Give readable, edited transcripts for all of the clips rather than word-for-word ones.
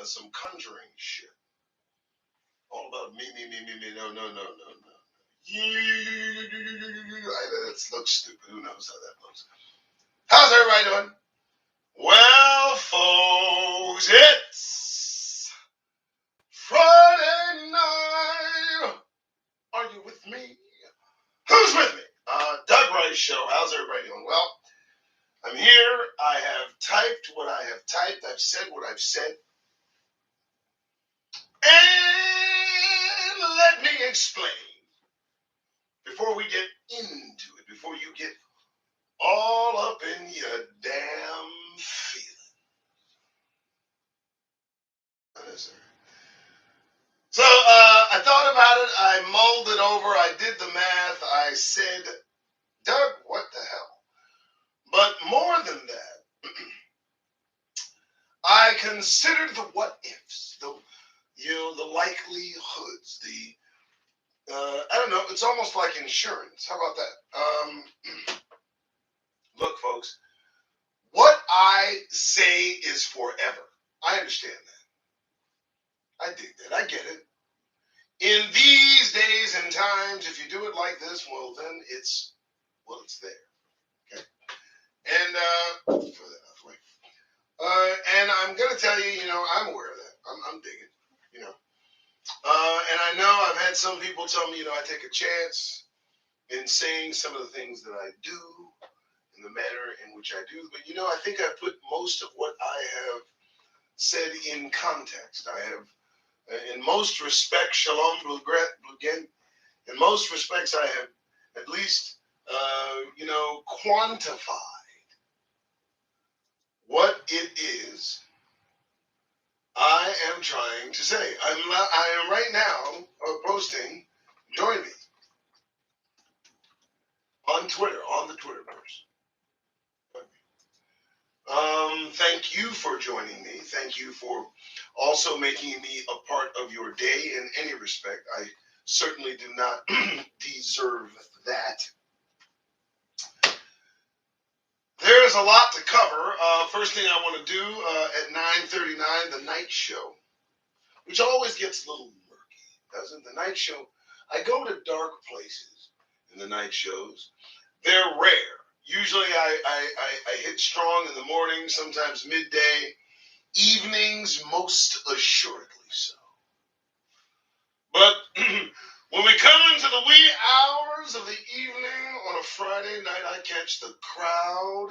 some conjuring shit. All about me. No. That looks stupid. Who knows how that looks? How's everybody doing? Well, folks, it's Friday night. Are you with me? Who's with me? Doug Rice Show. How's everybody doing? Well, I'm here. I have typed what I have typed. I've said what I've said. And let me explain. Before we get into it, before you get all up in your damn feelings. So I thought about it. I mulled it over. I did the math. I said, Doug, what the hell? But more than that, I considered the what ifs, the likelihoods, I don't know. It's almost like insurance. How about that? Look, folks, what I say is forever. I understand that. I dig that. I get it. In these days and times, if you do it like this, well, then it's there. Okay. And throw that off way. And I'm gonna tell you, I'm aware of that. I'm digging, And I know I've had some people tell me, I take a chance in saying some of the things that I do in the manner in which I do. But I think I've put most of what I have said in context. I have, in most respects, shalom blugen. In most respects, I have at least, quantified what it is I am trying to say. I am right now posting. Join me on Twitter, on the Twitterverse. Thank you for joining me. Thank you for also making me a part of your day in any respect. I certainly do not deserve that. There is a lot to cover. First thing I want to do at 9:39, the night show, which always gets a little murky, doesn't the night show? I go to dark places in the night shows. They're rare. Usually I hit strong in the morning, sometimes midday, evenings most assuredly so. But when we come into the wee hours of the evening on a Friday night, I catch the crowd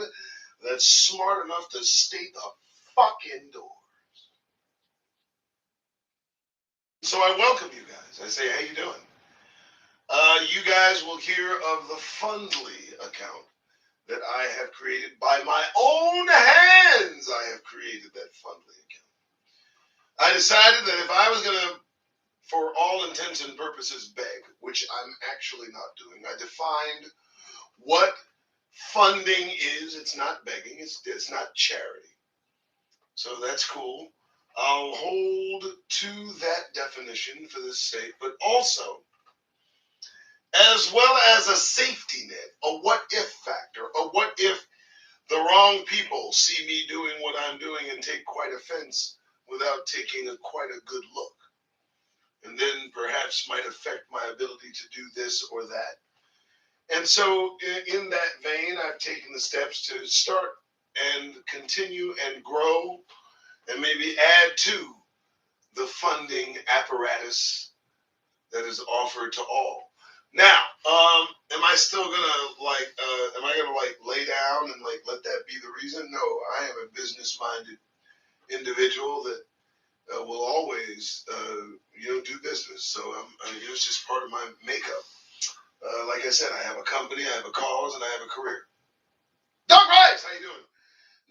that's smart enough to stay the fuck indoors. So I welcome you guys. I say, how you doing? You guys will hear of the Fundly account that I have created by my own hands. I have created that Fundly account. I decided that if I was going to, for all intents and purposes, beg, which I'm actually not doing, I defined what funding is. It's not begging. It's not charity. So that's cool. I'll hold to that definition for this sake, but also, as well as a safety net, a what-if factor, a what if the wrong people see me doing what I'm doing and take quite offense without taking quite a good look, and then perhaps might affect my ability to do this or that. And so in that vein, I've taken the steps to start and continue and grow and maybe add to the funding apparatus that is offered to all. Now, am I still gonna am I gonna lay down and let that be the reason? No, I am a business-minded individual that will always do business. So it's just part of my makeup. Like I said, I have a company, I have a cause, and I have a career. Doug Rice, how you doing?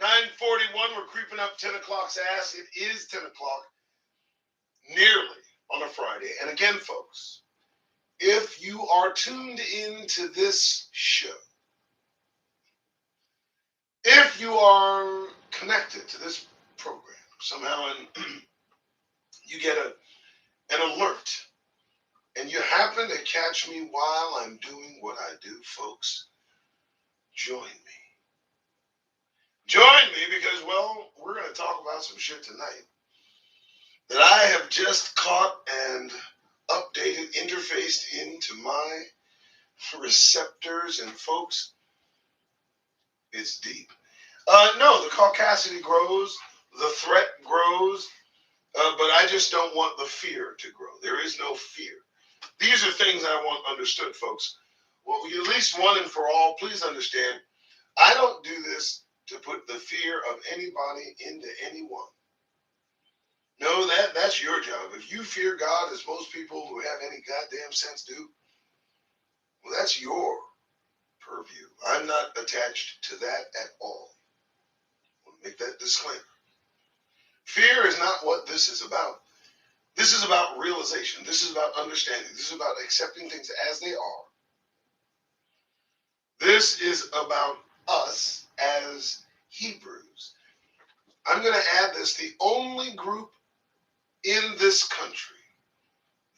9:41, we're creeping up 10 o'clock's ass. It is 10 o'clock, nearly, on a Friday. And again, folks, if you are tuned into this show, if you are connected to this program somehow, and you get an alert, and you happen to catch me while I'm doing what I do, folks, join me. Join me because, well, we're going to talk about some shit tonight. that I have just caught and updated, interfaced into my receptors, and folks, it's deep. No, the caucasity grows, the threat grows, but I just don't want the fear to grow. There is no fear. These are things I want understood, folks. Well, at least one and for all, please understand, I don't do this to put the fear of anybody into anyone. No, that's your job. If you fear God, as most people who have any goddamn sense do, well, that's your purview. I'm not attached to that at all. I want to make that disclaimer. Fear is not what this is about. This is about realization. This is about understanding. This is about accepting things as they are. This is about us as Hebrews. I'm going to add this: the only group in this country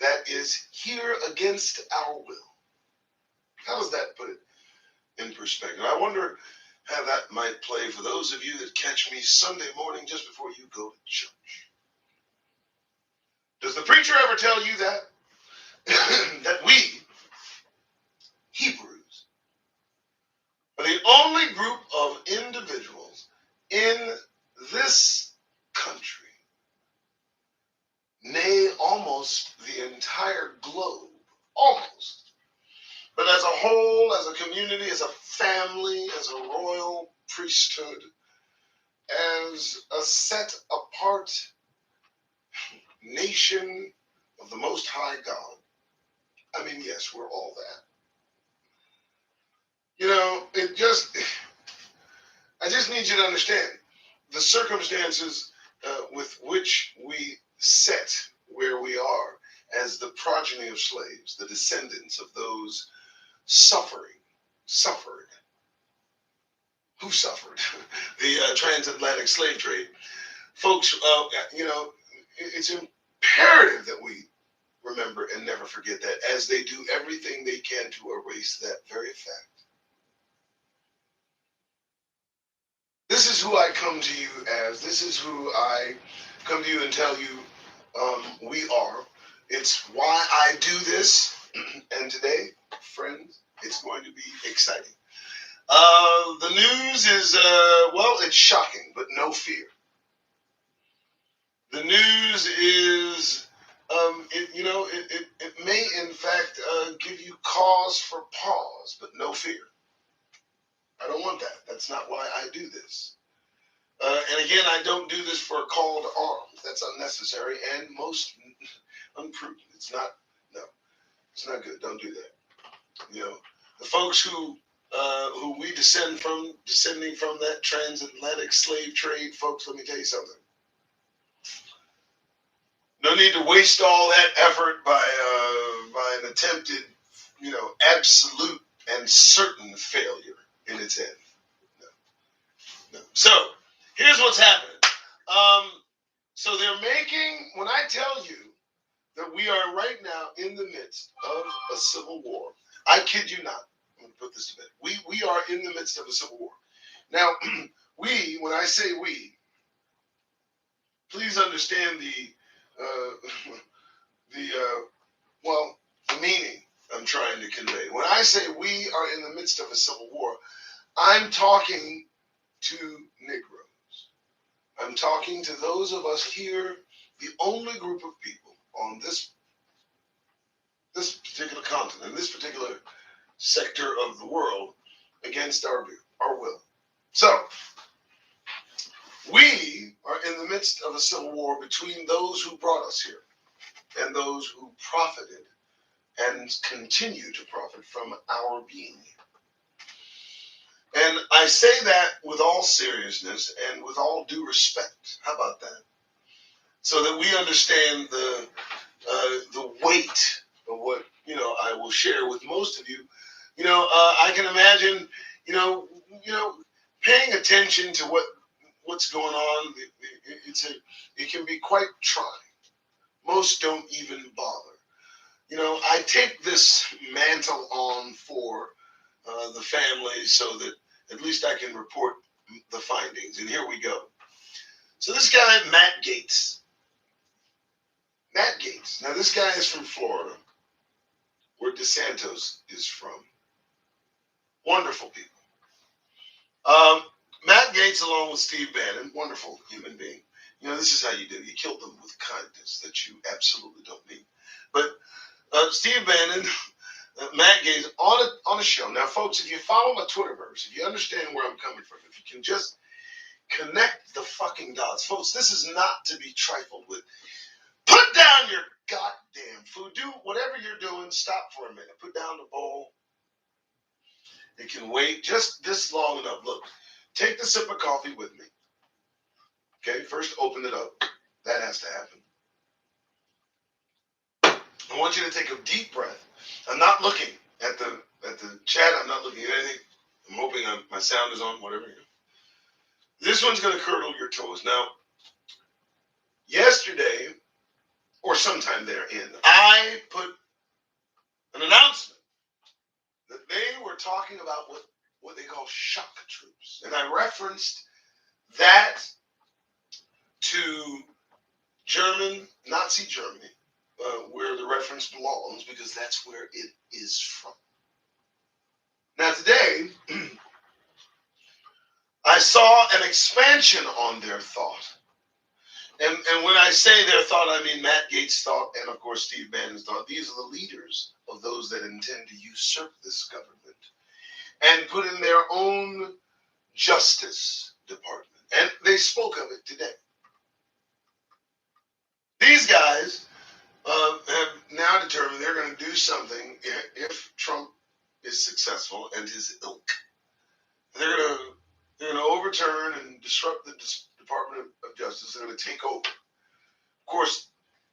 that is here against our will. How does that put it in perspective? I wonder how that might play for those of you that catch me Sunday morning just before you go to church. Does the preacher ever tell you that? That we, Hebrews, are the only group of individuals in this country, nay, almost the entire globe, almost, but as a whole, as a community, as a family, as a royal priesthood, as a set apart nation of the Most High God. I mean, yes, we're all that. You know, I just need you to understand the circumstances with which we set where we are as the progeny of slaves, the descendants of those suffered. Who suffered? The transatlantic slave trade. Folks, it's imperative that we remember and never forget that, as they do everything they can to erase that very fact. This is who I come to you as. This is who I come to you and tell you we are. It's why I do this. And today, friends, it's going to be exciting. The news is, it's shocking, but no fear. The news is, it may in fact give you cause for pause, but no fear. I don't want that. That's not why I do this. And again, I don't do this for a call to arms. That's unnecessary and most unprudent. It's not good. Don't do that. You know, the folks who we descending from that transatlantic slave trade, folks, let me tell you something. No need to waste all that effort by an attempted, absolute and certain failure in its end. No. So here's what's happening. So they're making, when I tell you that we are right now in the midst of a civil war, I kid you not. I'm going to put this to bed. We are in the midst of a civil war. Now, when I say we, please understand the meaning I'm trying to convey. When I say we are in the midst of a civil war, I'm talking to Negroes. I'm talking to those of us here, the only group of people on this particular continent, this particular sector of the world, against our will. So, we are in the midst of a civil war between those who brought us here and those who profited and continue to profit from our being here. And I say that with all seriousness and with all due respect. How about that? So that we understand the weight of what I will share with most of you. I can imagine paying attention to what's going on. It can be quite trying. Most don't even bother. I take this mantle on for the family so that at least I can report the findings. And here we go. So this guy, Matt Gaetz, Matt Gaetz. Now, this guy is from Florida, where DeSantis is from. Wonderful people. Matt Gaetz, along with Steve Bannon, wonderful human being. You know, this is how you do. You kill them with kindness that you absolutely don't need. But Steve Bannon, Matt Gaetz on a show. Now, folks, if you follow my Twitterverse, if you understand where I'm coming from, if you can just connect the fucking dots, folks, this is not to be trifled with. Put down your goddamn food. Do whatever you're doing. Stop for a minute. Put down the bowl. It can wait just this long enough. Look, take the sip of coffee with me. Okay, first open it up. That has to happen. I want you to take a deep breath. I'm not looking at the chat. I'm not looking at anything. I'm hoping my sound is on, whatever. This one's going to curdle your toes. Now, yesterday, or sometime therein, I put an announcement that they were talking about what they call shock troops. And I referenced that to Nazi Germany, where the reference belongs, because that's where it is from. Now today, I saw an expansion on their thought. And when I say their thought, I mean Matt Gaetz' thought and, of course, Steve Bannon's thought. These are the leaders of those that intend to usurp this government and put in their own Justice Department. And they spoke of it today. These guys have now determined they're going to do something if Trump is successful and his ilk. They're going to overturn and disrupt the Department of Justice. They're going to take over. Of course,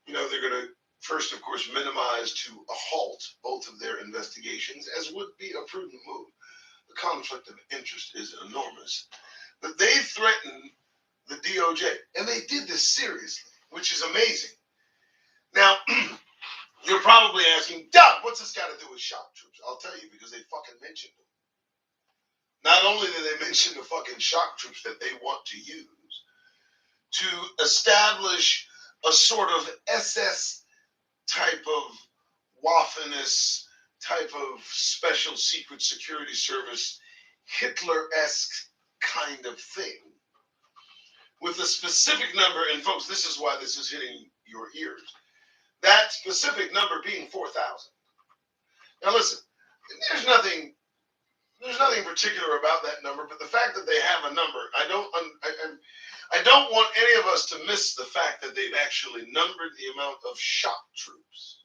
you know, they're going to first, of course, minimize to a halt both of their investigations, as would be a prudent move. The conflict of interest is enormous. But they threatened the DOJ, and they did this seriously, which is amazing. Now, you're probably asking, Doug, what's this got to do with shock troops? I'll tell you, because they fucking mentioned them. Not only did they mention the fucking shock troops that they want to use to establish a sort of SS type of Waffen-esque type of special secret security service, Hitler-esque kind of thing, with a specific number, and folks, this is why this is hitting your ears, that specific number being 4,000. Now listen, there's nothing particular about that number, but the fact that they have a number, I don't want any of us to miss the fact that they've actually numbered the amount of shock troops.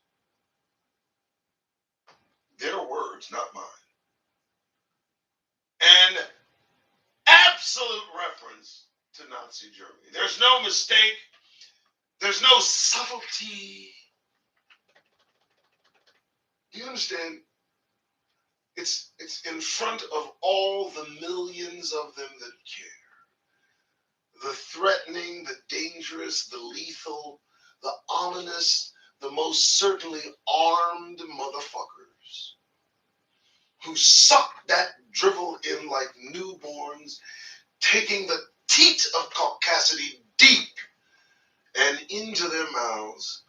Their words, not mine. And absolute reference to Nazi Germany. There's no mistake. There's no subtlety. Do you understand? It's in front of all the millions of them that care. The threatening, the dangerous, the lethal, the ominous, the most certainly armed motherfuckers who suck that drivel in like newborns, taking the teat of caucasity deep and into their mouths,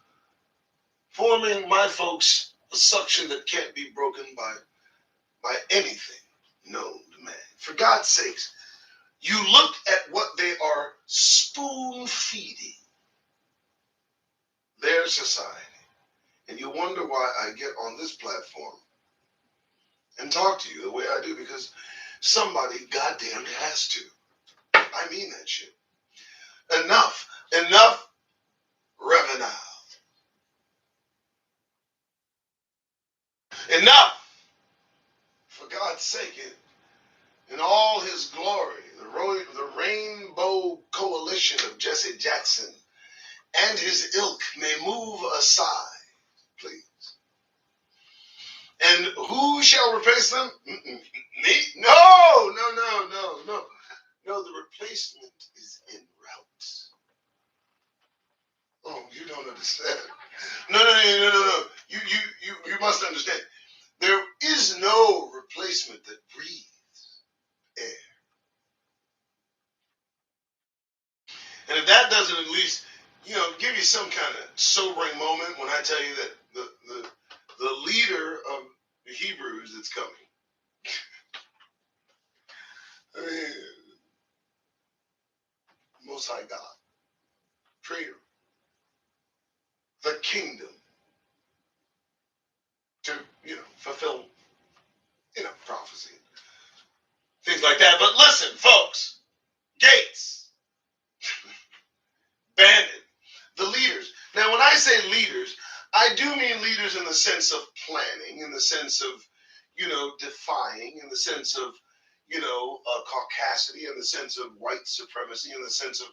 forming, my folks, a suction that can't be broken by anything known to man. For God's sakes, you look at what they are spoon feeding their society, and you wonder why I get on this platform and talk to you the way I do, because somebody goddamn has to. I mean that shit. Enough, Revenant. Enough, for God's sake, in all his glory, the rainbow coalition of Jesse Jackson and his ilk may move aside, please. And who shall replace them? Me? No. No, the replacement is en route. Oh, you don't understand. No. You must understand. There is no replacement that breathes air. And if that doesn't at least, give you some kind of sobering moment, I tell you that the leader of the Hebrews that's coming, I mean, Most High God, creator, the kingdom, to, fulfill, prophecy, things like that. But listen, folks, Gates, Bannon, the leaders. Now, when I say leaders, I do mean leaders in the sense of planning, in the sense of, defying, in the sense of, caucasity, in the sense of white supremacy, in the sense of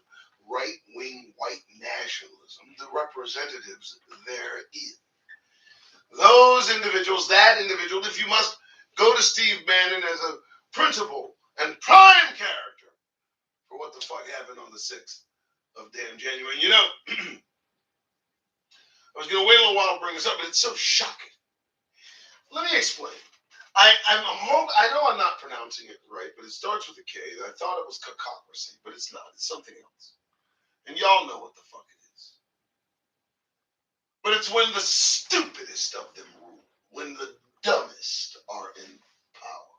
right-wing white nationalism, the representatives therein. Those individuals, that individual, if you must go to Steve Bannon as a principal and prime character for what the fuck happened on the 6th of damn January. I was going to wait a little while to bring this up, but it's so shocking. Let me explain. I know I'm not pronouncing it right, but it starts with a K. I thought it was cacocracy, but it's not. It's something else. And y'all know what the fuck it is. But it's when the stupidest of them rule, when the dumbest are in power,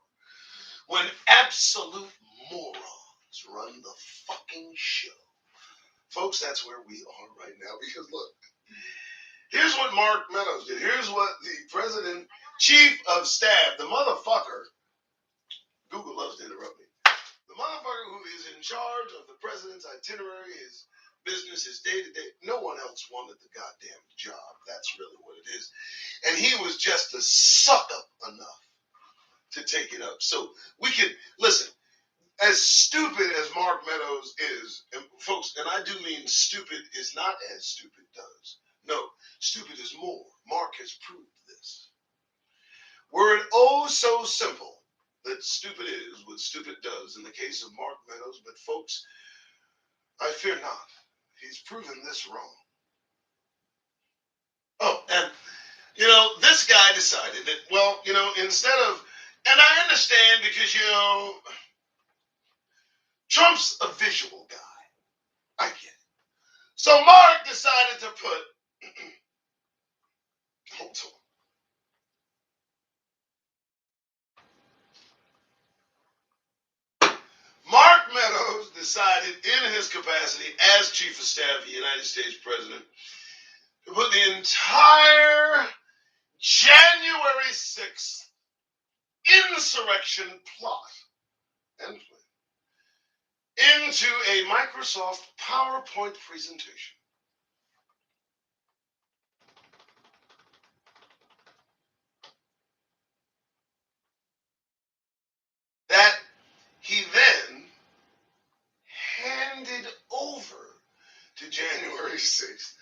when absolute morons run the fucking show. Folks, that's where we are right now. Because look, here's what Mark Meadows did. Here's what the president, chief of staff, the motherfucker, Google loves to interrupt me, the motherfucker who is in charge of the president's itinerary, his business, his day-to-day. No one else wanted the goddamn job. That's really what it is. And he was just a suck-up enough to take it up. So we can, listen, as stupid as Mark Meadows is, and folks, and I do mean stupid is not as stupid does. No, stupid is more. Mark has proved this. Were it oh so simple that stupid is what stupid does in the case of Mark Meadows, but folks, I fear not. He's proven this wrong. Oh, and, this guy decided that, well, instead of, and I understand because, Trump's a visual guy. I get it. So Mark decided to put, hold on. Mark Meadows decided in his capacity as Chief of Staff of the United States President to put the entire January 6th insurrection plot and plan into a Microsoft PowerPoint presentation. That he then handed over to January 6th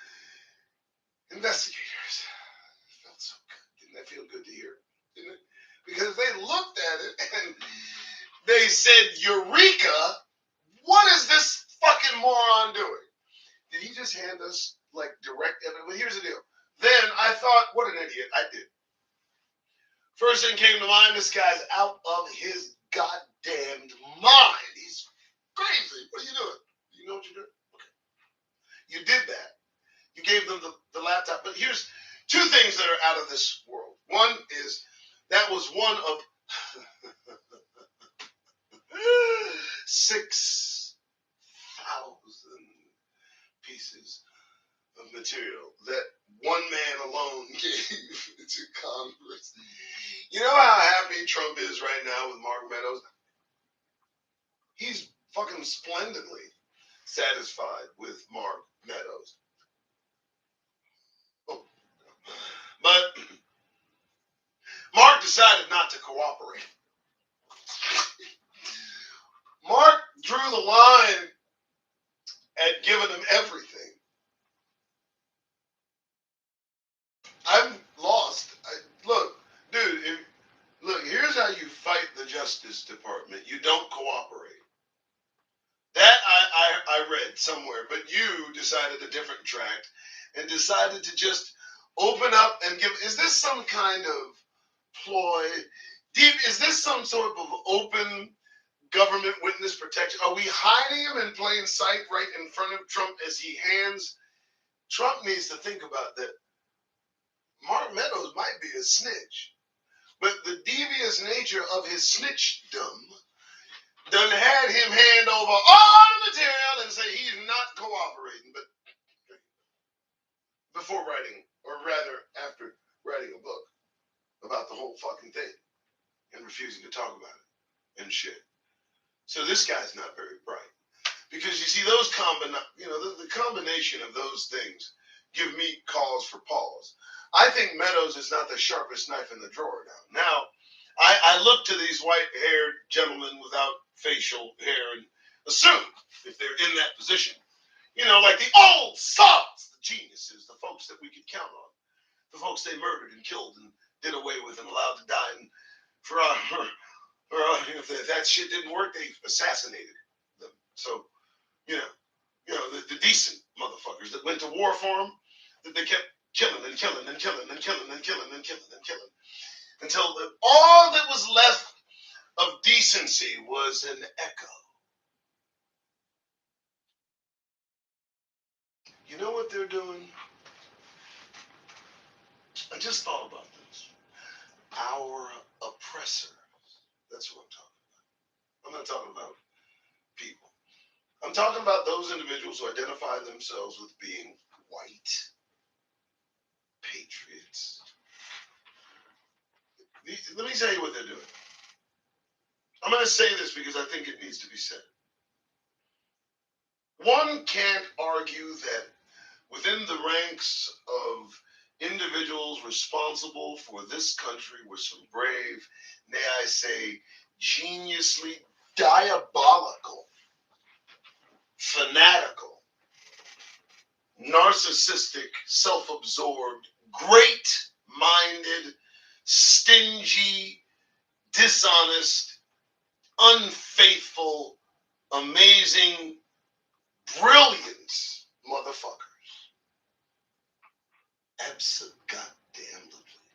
investigators. It felt so good. Didn't that feel good to hear? Didn't it? Because they looked at it and they said, Eureka, what is this fucking moron doing? Did he just hand us direct evidence? Well, here's the deal. Then I thought, what an idiot. I did. First thing came to mind, this guy's out of his goddamn mind. He's crazy. What are you doing? You know what you're doing? Okay. You did that. You gave them the laptop. But here's two things that are out of this world. One is that was one of 6,000 pieces of material that one man alone gave to Congress. You know how happy Trump is right now with Mark Meadows? He's fucking splendidly satisfied with Mark Meadows. Oh. But Mark decided not to cooperate. Mark drew the line at giving him everything. I'm lost. Look, dude, here's how you fight the Justice Department. You don't cooperate. That I read somewhere, but you decided a different track and decided to just open up and give. Is this some kind of ploy? Is this some sort of open government witness protection? Are we hiding him in plain sight right in front of Trump as he hands? Trump needs to think about that. Mark Meadows might be a snitch, but the devious nature of his snitchdom done had him hand over all the material and say he's not cooperating. But before writing, or rather after writing a book about the whole fucking thing and refusing to talk about it and shit. So this guy's not very bright. Because you see, the combination of those things give me cause for pause. I think Meadows is not the sharpest knife in the drawer now. Now, I look to these white-haired gentlemen without facial hair and assume if they're in that position, like the old sods, the geniuses, the folks that we could count on, the folks they murdered and killed and did away with and allowed to die. And if that shit didn't work, they assassinated them. So, the decent motherfuckers that went to war for them, that they kept killing and killing and killing and killing and killing and killing and killing until all that was left of decency was an echo. You know what they're doing? I just thought about this. Our oppressors. That's what I'm talking about. I'm not talking about people. I'm talking about those individuals who identify themselves with being white patriots. Let me tell you what they're doing. I'm going to say this because I think it needs to be said. One can't argue that within the ranks of individuals responsible for this country were some brave, may I say, geniusly diabolical, fanatical, narcissistic, self-absorbed, great-minded, stingy, dishonest, unfaithful, amazing, brilliant motherfuckers. Abso-goddamn-lutely.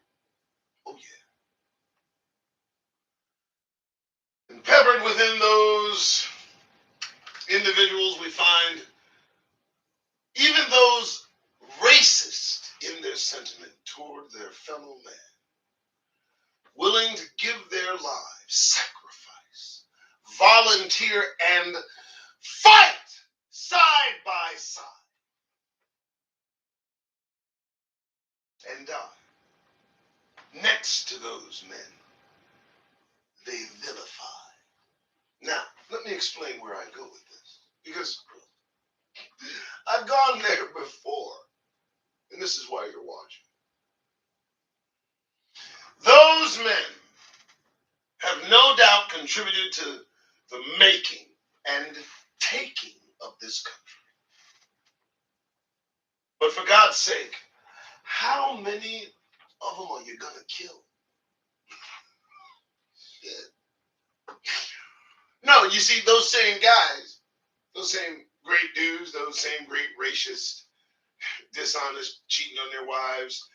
Oh, yeah. And peppered within those individuals, we find even those racist in their sentiment toward their fellow man, willing to give their lives, sacrifice, volunteer, and fight side by side and die next to those men they vilify. Now, let me explain where I go with this, because I've gone there before, and this is why you're watching. Those men have no doubt contributed to the making and taking of this country. But for God's sake, how many of them are you going to kill? Yeah. No, you see, those same guys, those same great dudes, those same great racist, dishonest, cheating on their wives,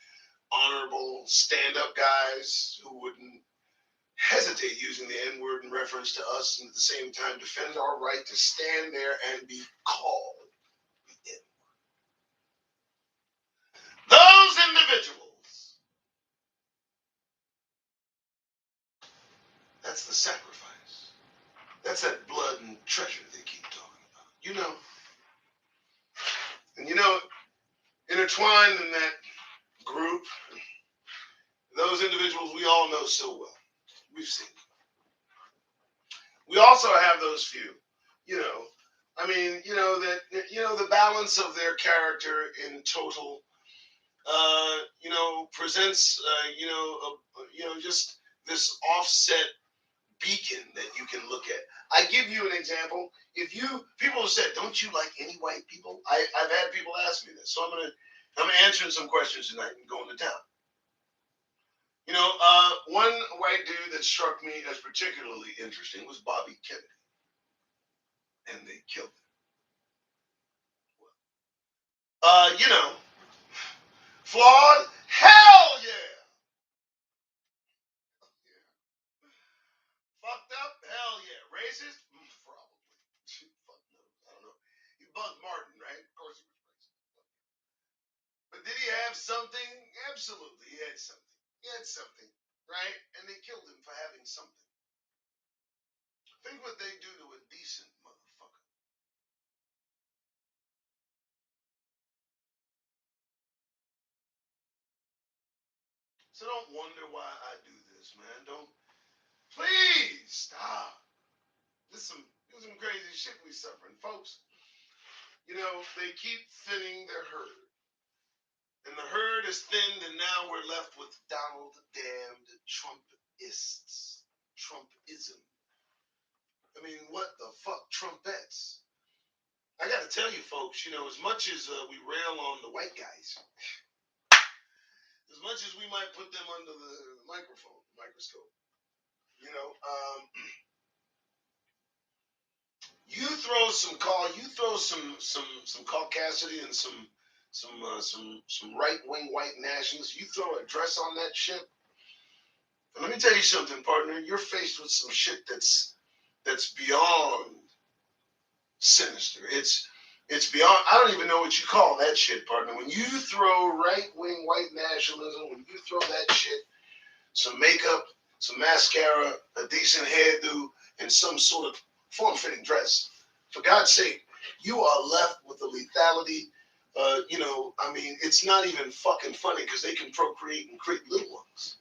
honorable, stand-up guys who wouldn't hesitate using the N-word in reference to us and at the same time defend our right to stand there and be called the N-word. Those individuals, that's the sacrifice. That's that blood and treasure they keep talking about. And intertwined in that group, those individuals we all know so well. We've seen them. We also have those few, the balance of their character in total, presents, just this offset beacon that you can look at. I give you an example. People have said, don't you like any white people? I've had people ask me this. So I'm answering some questions tonight and going to town. One white dude that struck me as particularly interesting was Bobby Kennedy. And they killed him. Flawed? Hell yeah! Fucked up? Hell yeah. Racist? Probably. Fuck no. I don't know. He bugged Martin, right? Of course he was racist. But did he have something? Absolutely, he had something. He had something, right? And they killed him for having something. Think what they do to a decent motherfucker. So don't wonder why I do this, man. Don't. Please stop. This some crazy shit we suffering, folks. You know, they keep thinning their herd. And the herd is thinned, and now we're left with Donald damned Trumpists. Trumpism. I mean, what the fuck, trumpets? I got to tell you, folks, you know, as much as we rail on the white guys, as much as we might put them under the microscope, you know, you throw some caucasity and some right wing white nationalists. You throw a dress on that shit. And let me tell you something, partner. You're faced with some shit that's beyond sinister. It's beyond. I don't even know what you call that shit, partner. When you throw right wing white nationalism, when you throw that shit, some makeup, some mascara, a decent hairdo, and some sort of form-fitting dress. For God's sake, you are left with the lethality. You know, I mean, it's not even fucking funny because they can procreate and create little ones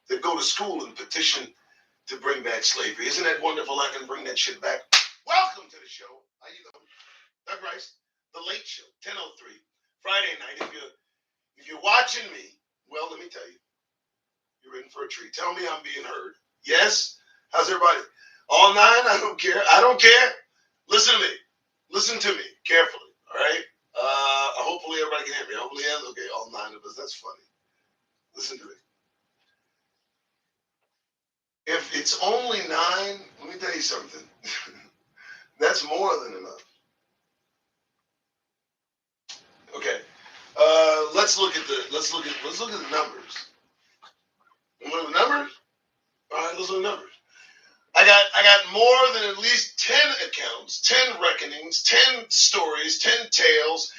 that go to school and petition to bring back slavery. Isn't that wonderful? I can bring that shit back. Welcome to the show. How you doing? Doug Rice, The Late Show, 10:03, Friday night. If you're watching me, well, let me tell you, you're in for a treat. Tell me I'm being heard. Yes? How's everybody? All nine? I don't care. I don't care. Listen to me. Listen to me carefully. All right? Hopefully everybody can hear me. Hopefully, okay, all nine of us. That's funny. Listen to me. If it's only nine, let me tell you something. That's more than enough. Okay. Let's look at the numbers. You want the numbers? All right, let's look at the numbers. I got more than at least 10 accounts, 10 reckonings, 10 stories, 10 tales,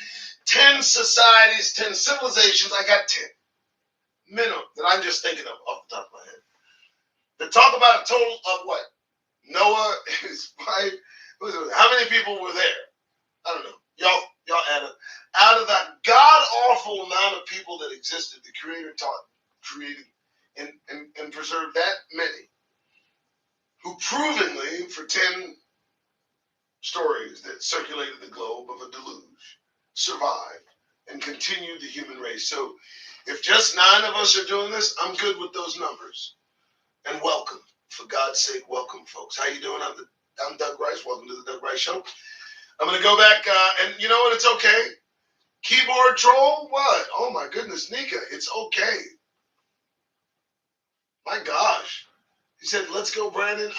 10 societies, 10 civilizations. I got 10 minimum that I'm just thinking of off the top of my head. To talk about a total of what? Noah, his wife. How many people were there? I don't know. Y'all add up. Out of that god awful amount of people that existed, the Creator created and preserved that many, who provingly, for 10 stories that circulated the globe of a deluge, survived and continued the human race. So if just 9 of us are doing this, I'm good with those numbers. And welcome. For God's sake, welcome, folks. How you doing? I'm Doug Rice. Welcome to the Doug Rice Show. I'm going to go back, and you know what? It's okay. Keyboard troll? What? Oh, my goodness, Nika. It's okay. My gosh. He said, let's go, Brandon.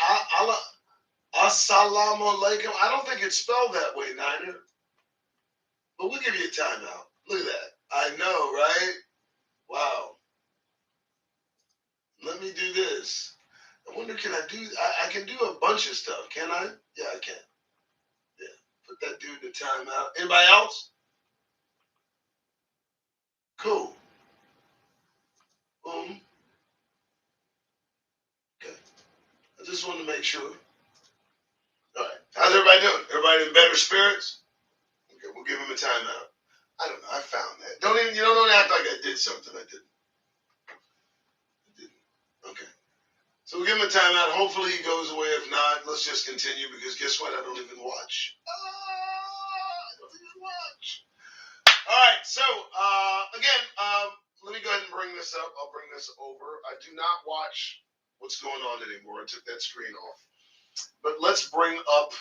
Assalamu alaikum. I don't think it's spelled that way, Niner. But we'll give you a timeout. Look at that. I know, right? Wow. Let me do this. I wonder, can I do, I can do a bunch of stuff. Can I? Yeah, I can. Yeah. Put that dude in timeout. Anybody else? Cool. Boom. Okay. I just wanted to make sure. All right. How's everybody doing? Everybody in better spirits? Okay, we'll give him a timeout. I don't know. I found that. Don't act like I did something I didn't. Okay. So we'll give him a timeout. Hopefully he goes away. If not, let's just continue because guess what? I don't even watch. I don't even watch. All right. So again, let me go ahead and bring this up. I'll bring this over. I do not watch what's going on anymore. I took that screen off. But let's bring up,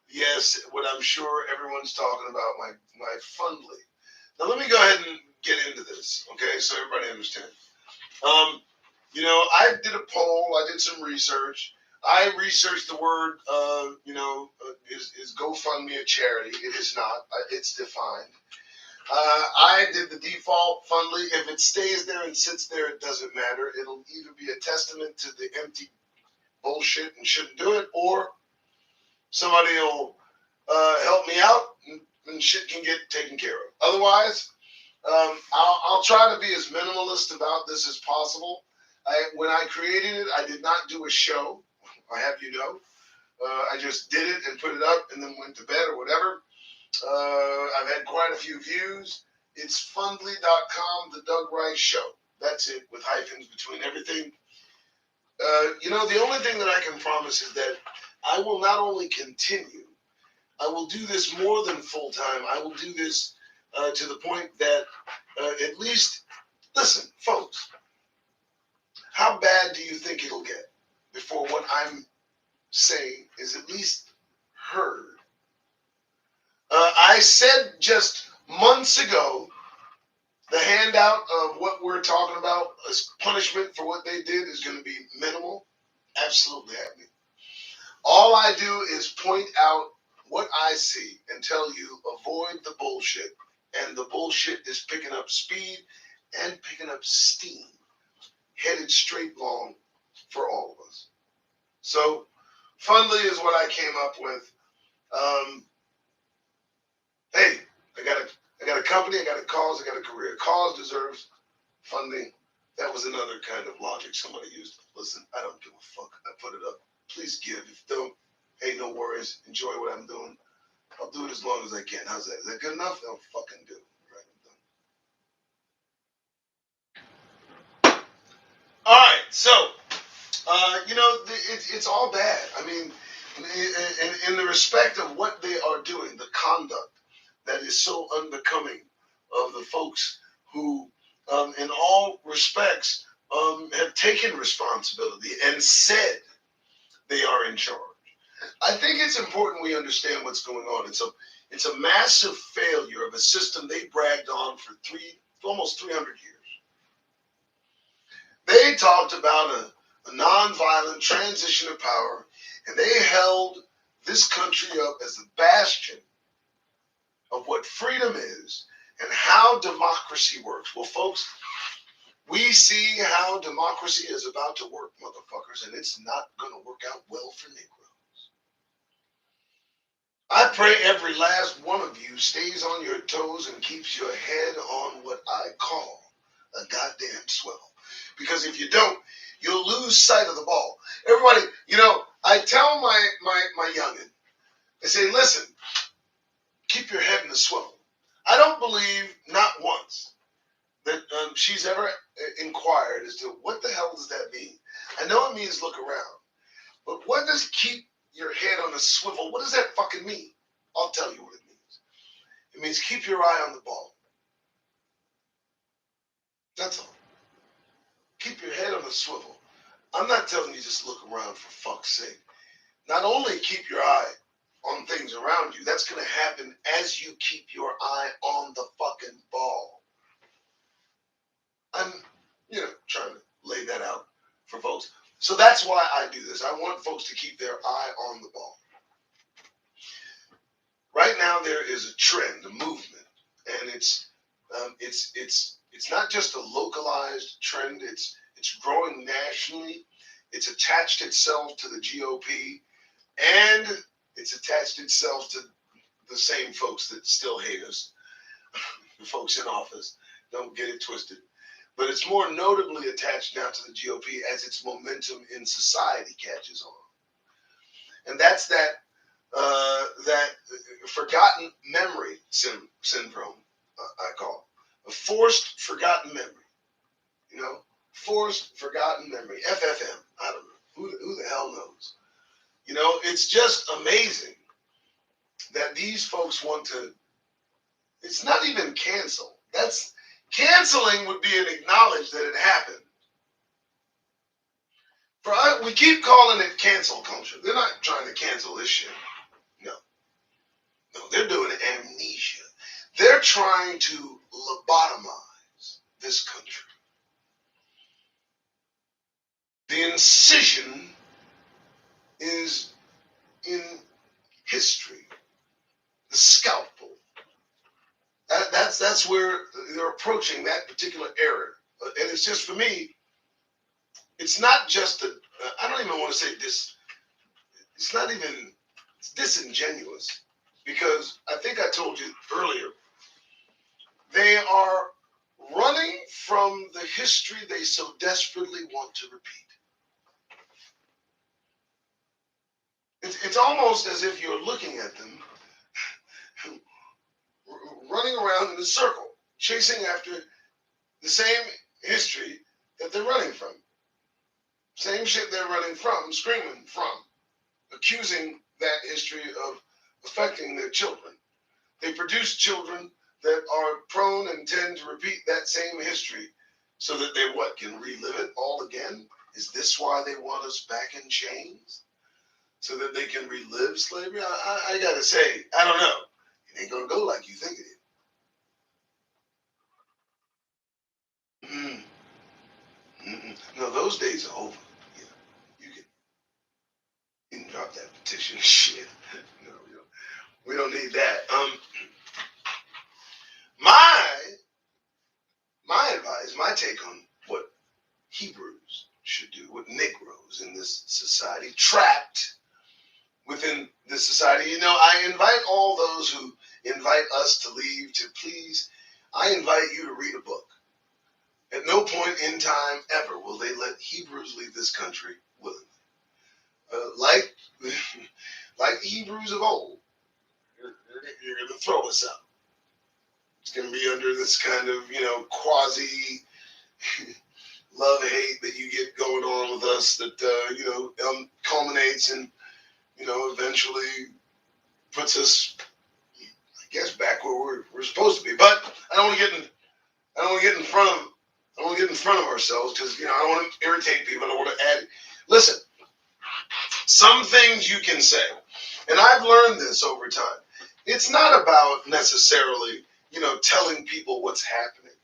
yes, what I'm sure everyone's talking about, my Fundly. Now let me go ahead and get into this, okay, so everybody understands. You know, I did a poll. I did some research. I researched the word, is GoFundMe a charity? It is not. It's defined. I did the default Fundly. If it stays there and sits there, it doesn't matter. It'll either be a testament to the empty bullshit and shouldn't do it, or somebody will help me out and shit can get taken care of. Otherwise, I'll try to be as minimalist about this as possible. When I created it, I did not do a show. I have you know. I just did it and put it up and then went to bed or whatever. I've had quite a few views. It's fundly.com, the Doug Rice Show. That's it, with hyphens between everything. The only thing that I can promise is that I will not only continue, I will do this more than full time. I will do this to the point that at least, listen, folks, how bad do you think it'll get before what I'm saying is at least heard? I said just months ago the handout of what we're talking about as punishment for what they did is going to be minimal. Absolutely happening. All I do is point out what I see and tell you avoid the bullshit. And the bullshit is picking up speed and picking up steam, headed straight long for all of us. So, Fundly is what I came up with. Hey, I got a company, I got a cause, I got a career. Cause deserves funding. That was another kind of logic somebody used. Listen, I don't give a fuck. I put it up. Please give. If you don't, hey, no worries. Enjoy what I'm doing. I'll do it as long as I can. How's that? Is that good enough? I'll fucking do it. Right, I'm done. All right, so it's all bad. I mean, in the respect of what they are doing, the conduct that is so unbecoming of the folks who, in all respects, have taken responsibility and said they are in charge. I think it's important we understand what's going on. It's a massive failure of a system they bragged on for almost 300 years. They talked about a nonviolent transition of power, and they held this country up as the bastion of what freedom is and how democracy works. Well, folks, we see how democracy is about to work, motherfuckers, and it's not going to work out well for Negroes. I pray every last one of you stays on your toes and keeps your head on what I call a goddamn swivel. Because if you don't, you'll lose sight of the ball. Everybody, I tell my youngin, I say, listen, keep your head in the swivel. I don't believe, not once, that she's ever inquired as to what the hell does that mean. I know it means look around, but what does keep your head on a swivel? What does that fucking mean? I'll tell you what it means. It means keep your eye on the ball. That's all. Keep your head on a swivel. I'm not telling you just look around for fuck's sake. Not only keep your eye on things around you, that's going to happen as you keep your eye on the fucking ball. I'm, trying to lay that out for folks. So that's why I do this. I want folks to keep their eye on the ball. Right now there is a trend, a movement, and it's not just a localized trend. It's growing nationally. It's attached itself to the GOP, and it's attached itself to the same folks that still hate us, the folks in office. Don't get it twisted. But it's more notably attached now to the GOP as its momentum in society catches on. And that's that forgotten memory syndrome, I call it. A forced forgotten memory. Forced forgotten memory. FFM. I don't know. Who the hell knows? It's just amazing that these folks want to. It's not even cancel. That's canceling would be an acknowledge that it happened. We keep calling it cancel culture. They're not trying to cancel this shit. No, they're doing amnesia. They're trying to lobotomize this country. The incision is in history. The scalpel. That's where they're approaching that particular era. And it's just, for me, it's not just I don't even want to say this. It's not even, it's disingenuous. Because I think I told you earlier They are running from the history they so desperately want to repeat. It's almost as if you're looking at them running around in a circle, chasing after the same history that they're running from. Same shit they're running from, screaming from, accusing that history of affecting their children. They produce children that are prone and tend to repeat that same history so that they what, can relive it all again? Is this why they want us back in chains? So that they can relive slavery? I gotta say, I don't know. It ain't gonna go like you think it is. No, those days are over. Yeah, you can drop that petition. Shit. No, we don't need that. My my advice, my take on what Hebrews should do, what Negroes in this society trapped within this society. I invite all those who invite us to leave to please. I invite you to read a book. At no point in time ever will they let Hebrews leave this country willingly. Like like the Hebrews of old, you're going to throw us out. It's going to be under this kind of, quasi love hate that you get going on with us that, culminates and, eventually puts us, I guess, back where we're supposed to be. But I don't want to get in. I don't want to get in front of. I don't want to get in front of ourselves because I don't want to irritate people. I don't want to add. Listen, some things you can say, and I've learned this over time. It's not about necessarily, telling people what's happening.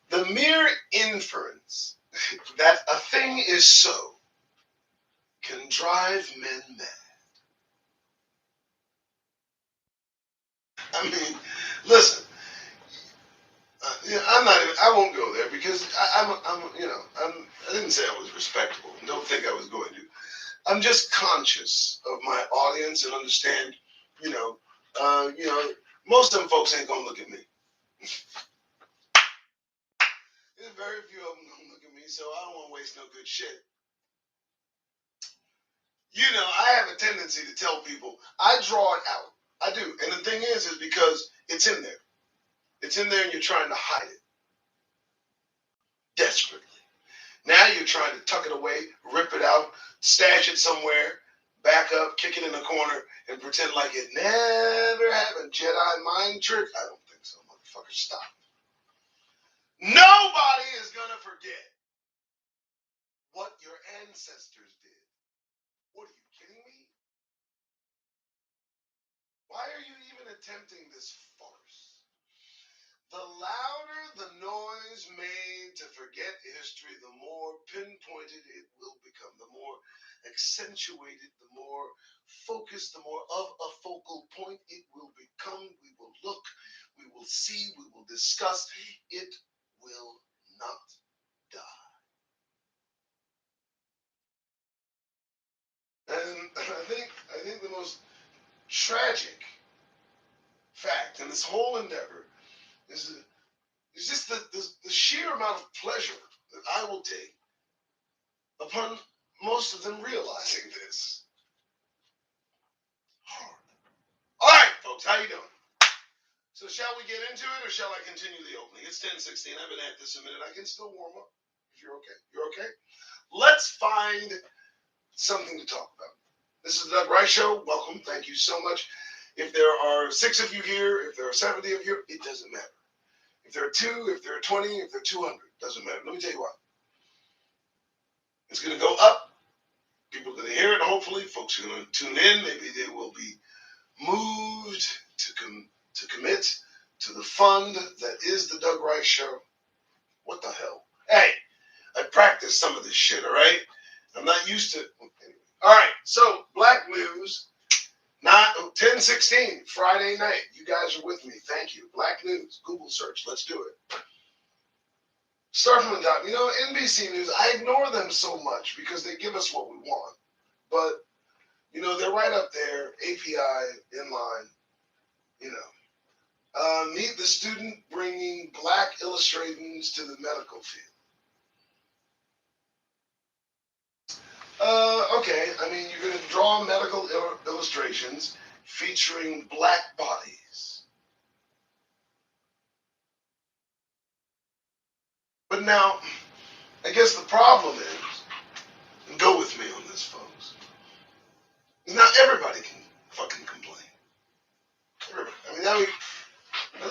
The mere inference that a thing is so can drive men mad. I mean, listen. I'm not even. I won't go there because I didn't say I was respectable. Don't think I was going to. I'm just conscious of my audience and understand. You know, you know, most of them folks ain't gonna look at me. There's very few of them gonna look at me, so I don't want to waste no good shit. I have a tendency to tell people I draw it out. I do, and the thing is because it's in there. It's in there, and you're trying to hide it desperately. Now you're trying to tuck it away, rip it out, stash it somewhere, back up, kick it in the corner, and pretend like it never happened. Jedi mind trick? I don't think so, motherfucker. Stop. Nobody is gonna forget what your ancestors did. What are you kidding me? Why are you even attempting this farce? The louder the noise made to forget history, the more pinpointed it will become, the more accentuated, the more focused, the more of a focal point it will become. We will look, we will see, we will discuss. It will not die. And I think the most tragic fact in this whole endeavor is just the sheer amount of pleasure that I will take upon most of them realizing this. All right, folks, how you doing? So shall we get into it, or shall I continue the opening? It's 10:16. I've been at this a minute. I can still warm up. If you're okay, you're okay. Let's find something to talk about. This is the Doug Rice Show. Welcome. Thank you so much. If there are 6 of you here, if there are 70 of you, it doesn't matter. If there are 2, if there are 20, if there are 200, doesn't matter. Let me tell you what. It's going to go up. People are going to hear it, hopefully. Folks are going to tune in. Maybe they will be moved to commit to the fund that is the Doug Rice Show. What the hell? Hey, I practiced some of this shit, all right? I'm not used to it. All right, so Black News, not 10:16, Friday night. You guys are with me. Thank you. Black News, Google search. Let's do it. Start from the top. NBC News, I ignore them so much because they give us what we want. But, they're right up there, API, inline, Meet the student bringing black illustrations to the medical field. Okay, I mean, you're going to draw medical illustrations featuring black bodies. But now, I guess the problem is, and go with me on this, folks, is now everybody can fucking complain. Everybody. I mean,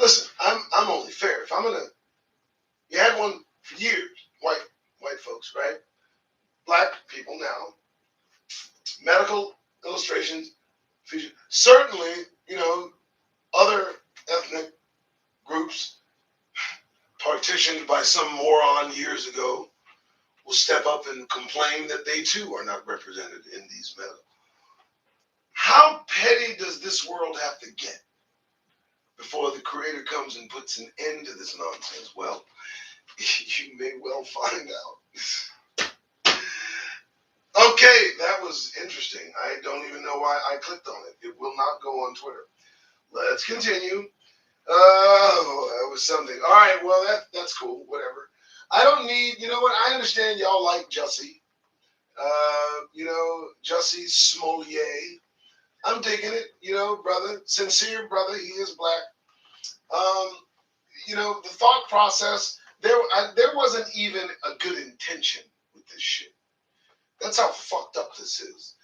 listen, I'm only fair. If I'm gonna, you had one for years, white folks, right? Black people now, medical illustrations, feature. Certainly, you know, other ethnic groups partitioned by some moron years ago will step up and complain that they too are not represented in these medals. How petty does this world have to get before the creator comes and puts an end to this nonsense? Well, you may well find out. Okay, that was interesting. I don't even know why I clicked on it. It will not go on Twitter. Let's continue. Oh, that was something. All right, well, that's cool. Whatever. I don't need, you know what? I understand y'all like Jussie. Jussie Smollett. I'm digging it, brother. Sincere brother. He is black. Um, the thought process, there wasn't even a good intention with this shit. That's how fucked up this is.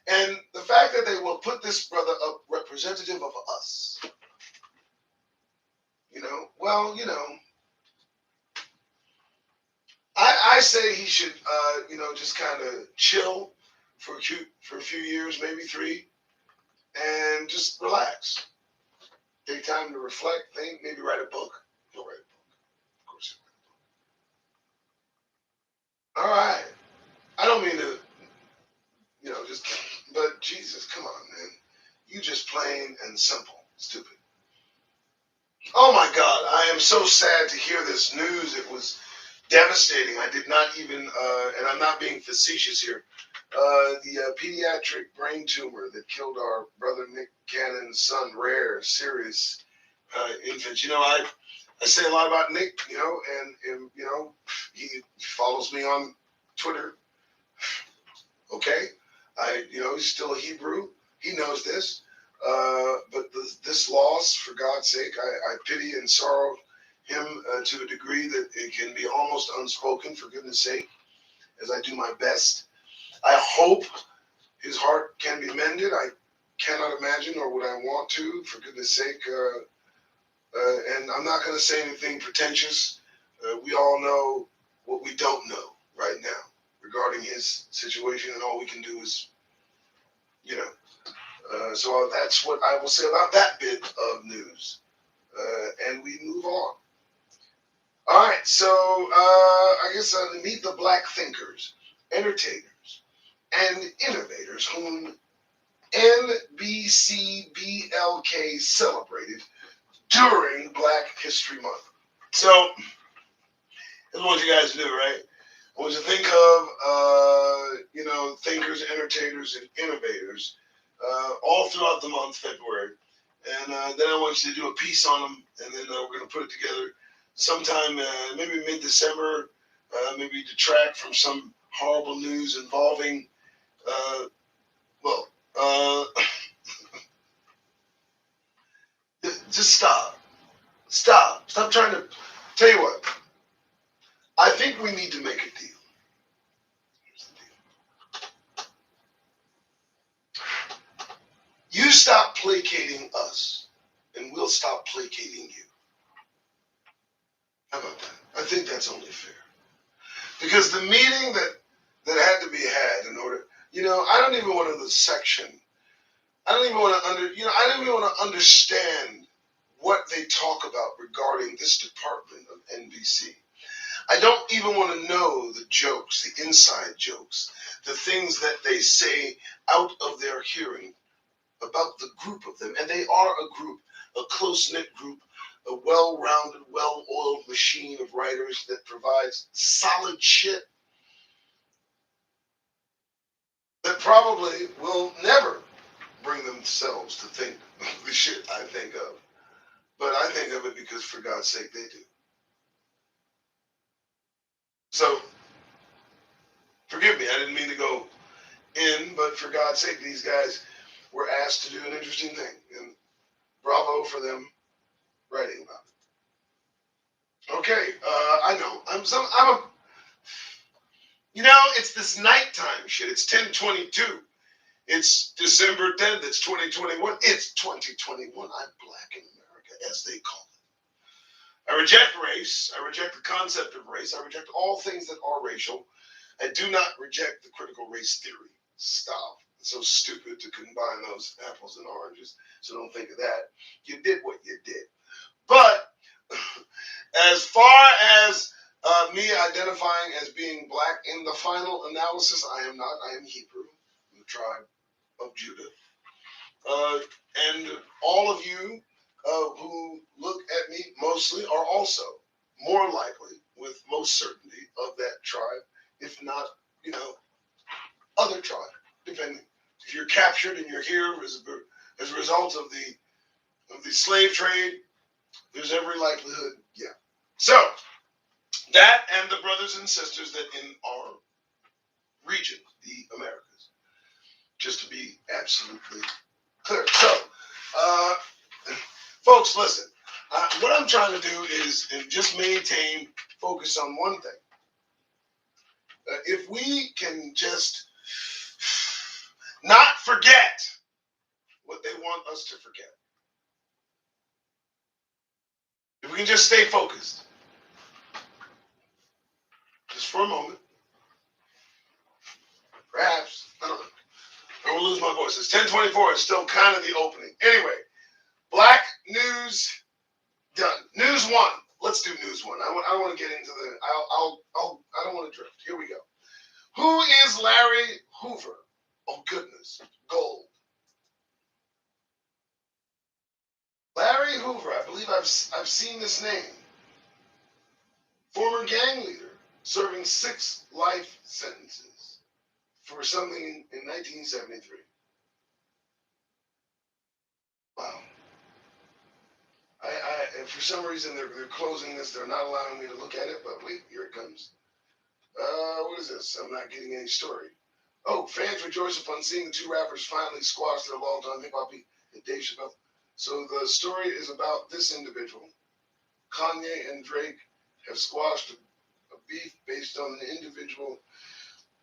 And the fact that they will put this brother up representative of us, I say he should, just kind of chill for a few years, maybe 3, and just relax. Take time to reflect, think, maybe write a book. He'll write a book, of course. All right. I don't mean to, just, but Jesus, come on, man. You just plain and simple, stupid. Oh my God, I am so sad to hear this news. It was devastating. I did not even, and I'm not being facetious here, the pediatric brain tumor that killed our brother Nick Cannon's son, rare, serious infant. I say a lot about Nick, and he follows me on Twitter. Okay, he's still a Hebrew. He knows this. But this loss, for God's sake, I pity and sorrow him to a degree that it can be almost unspoken, for goodness sake, as I do my best. I hope his heart can be mended. I cannot imagine, or would I want to, for goodness sake. And I'm not going to say anything pretentious. We all know what we don't know right now regarding his situation, and all we can do is, so that's what I will say about that bit of news. And we move on. All right, so I guess meet the black thinkers, entertainers, and innovators whom NBCBLK celebrated during Black History Month. So, this is what you guys do, right? I want you to think of, thinkers, entertainers, and innovators all throughout the month, February. And then I want you to do a piece on them, and then we're going to put it together sometime, maybe mid-December, maybe detract from some horrible news involving, uh, just stop. Stop trying to, tell you what, I think we need to make a deal. Here's the deal. You stop placating us, and we'll stop placating you. How about that? I think that's only fair. Because the meeting that had to be had in order, I don't even want to the section. I don't even want to I don't even want to understand what they talk about regarding this department of NBC. I don't even want to know the jokes, the inside jokes, the things that they say out of their hearing about the group of them. And they are a group, a close-knit group, a well-rounded, well-oiled machine of writers that provides solid shit that probably will never bring themselves to think the shit I think of. but I think of it because for God's sake they do. So forgive me, I didn't mean to go in, but for God's sake, these guys were asked to do an interesting thing, and bravo for them writing about it. Okay, I know. It's this nighttime shit. It's 10:22. It's December 10th. It's 2021. It's 2021. I'm black in America, as they call it. I reject race. I reject the concept of race. I reject all things that are racial. I do not reject the critical race theory. Stop. It's so stupid to combine those apples and oranges. So don't think of that. You did what you did. But as far as me identifying as being black in the final analysis, I am not. I am Hebrew, the tribe of Judah. And all of you who look at me mostly are also more likely, with most certainty, of that tribe, if not, other tribe, depending. If you're captured and you're here as a result of the slave trade, there's every likelihood, yeah. So that and the brothers and sisters that in our region, the Americas, just to be absolutely clear. So, folks, listen. What I'm trying to do is just maintain focus on one thing. If we can just not forget what they want us to forget, if we can just stay focused, just for a moment, perhaps, I don't know, I will lose my voice. It's 10:24. It's still kind of the opening. Anyway, black news done. News one. Let's do news one. I want to get into the. I don't want to drift. Here we go. Who is Larry Hoover? Oh goodness, gold. Larry Hoover. I believe I've seen this name. Former gang leader, serving 6 life sentences for something in 1973. Wow. For some reason they're closing this. They're not allowing me to look at it. But wait, here it comes. What is this? I'm not getting any story. Oh, fans rejoice upon seeing the two rappers finally squash their longtime hip hop beef and Dave Chappelle. So the story is about this individual. Kanye and Drake have squashed a beef based on an individual.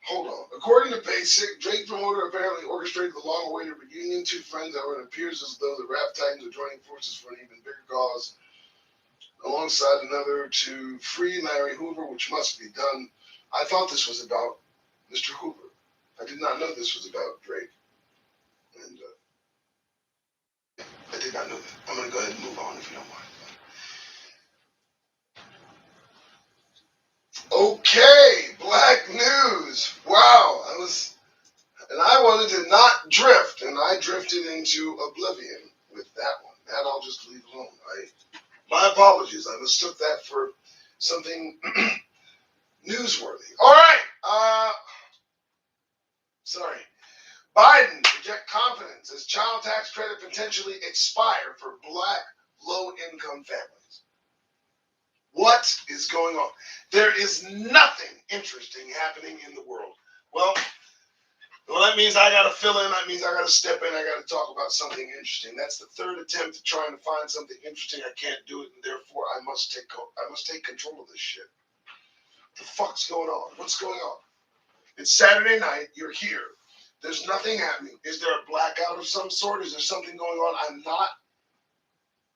Hold on. According to Basic, Drake promoter apparently orchestrated the long-awaited reunion. Two friends, however, it appears as though the rap titans are joining forces for an even bigger cause, alongside another to free Larry Hoover, which must be done. I thought this was about Mr. Hoover. I did not know this was about Drake. And I did not know that. I'm going to go ahead and move on if you don't mind. Okay, black news. Wow, I wanted to not drift, and I drifted into oblivion with that one. That I'll just leave alone. My apologies. I mistook that for something newsworthy. All right. Sorry. Biden project confidence as child tax credit potentially expire for black low-income families. What is going on? There is nothing interesting happening in the world. Well, that means I got to fill in. That means I got to step in. I got to talk about something interesting. That's the third attempt at trying to find something interesting. I can't do it, and therefore I must take control of this shit. What the fuck's going on? What's going on? It's Saturday night. You're here. There's nothing happening. Is there a blackout of some sort? Is there something going on? I'm not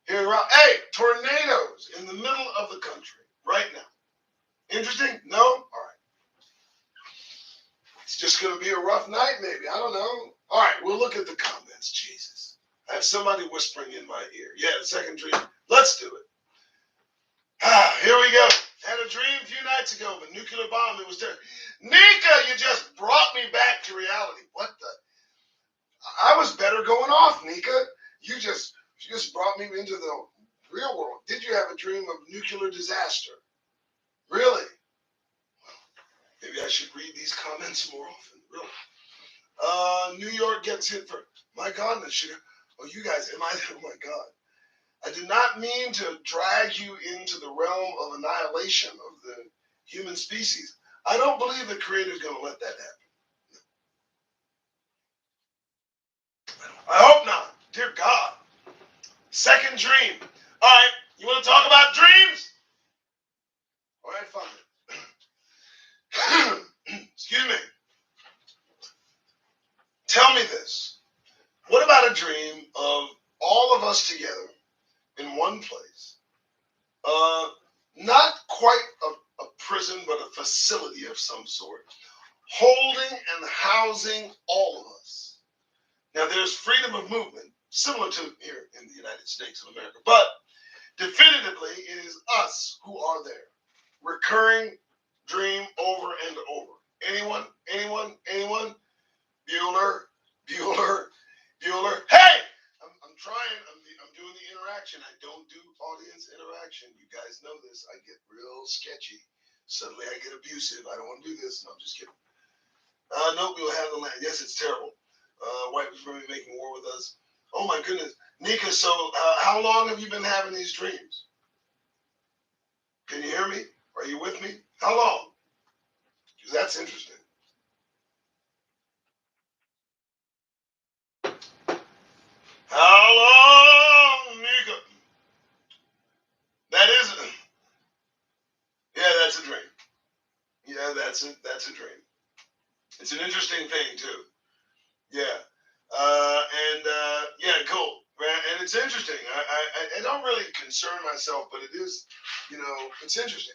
hearing around. Hey, tornadoes in the middle of the country right now. Interesting? No? All right. It's just going to be a rough night, maybe. I don't know. All right, we'll look at the comments. Jesus. I have somebody whispering in my ear. Yeah, the second dream. Let's do it. Here we go. Had a dream a few nights ago of a nuclear bomb. It was there. Nika, you just brought me back to reality. What the? I was better going off, Nika. You just brought me into the real world. Did you have a dream of nuclear disaster? Really? Maybe I should read these comments more often. Really? New York gets hit for, my God, oh, you guys, oh my God. I did not mean to drag you into the realm of annihilation of the human species. I don't believe the Creator is going to let that happen. I hope not. Dear God. Second dream. All right, you want to talk about dreams? All right, fine. Excuse me. Tell me this. What about a dream of all of us together in one place? Not quite a prison, but a facility of some sort, holding and housing all of us. Now, there's freedom of movement, similar to here in the United States of America, but definitively it is us who are there. Recurring dream over and over. Anyone? Anyone? Anyone? Bueller? Bueller? Bueller? Hey! I'm trying. I'm doing the interaction. I don't do audience interaction. You guys know this. I get real sketchy. Suddenly I get abusive. I don't want to do this. No, I'm just kidding. No, we'll have the land. Yes, it's terrible. White was really making war with us. Oh my goodness. Nika, so how long have you been having these dreams? Can you hear me? Are you with me? How long? Because that's interesting. How long, Nika? That is, yeah, that's a dream. Yeah, that's a dream. It's an interesting thing too. Yeah, yeah, cool. And it's interesting. I don't really concern myself, but it is, it's interesting.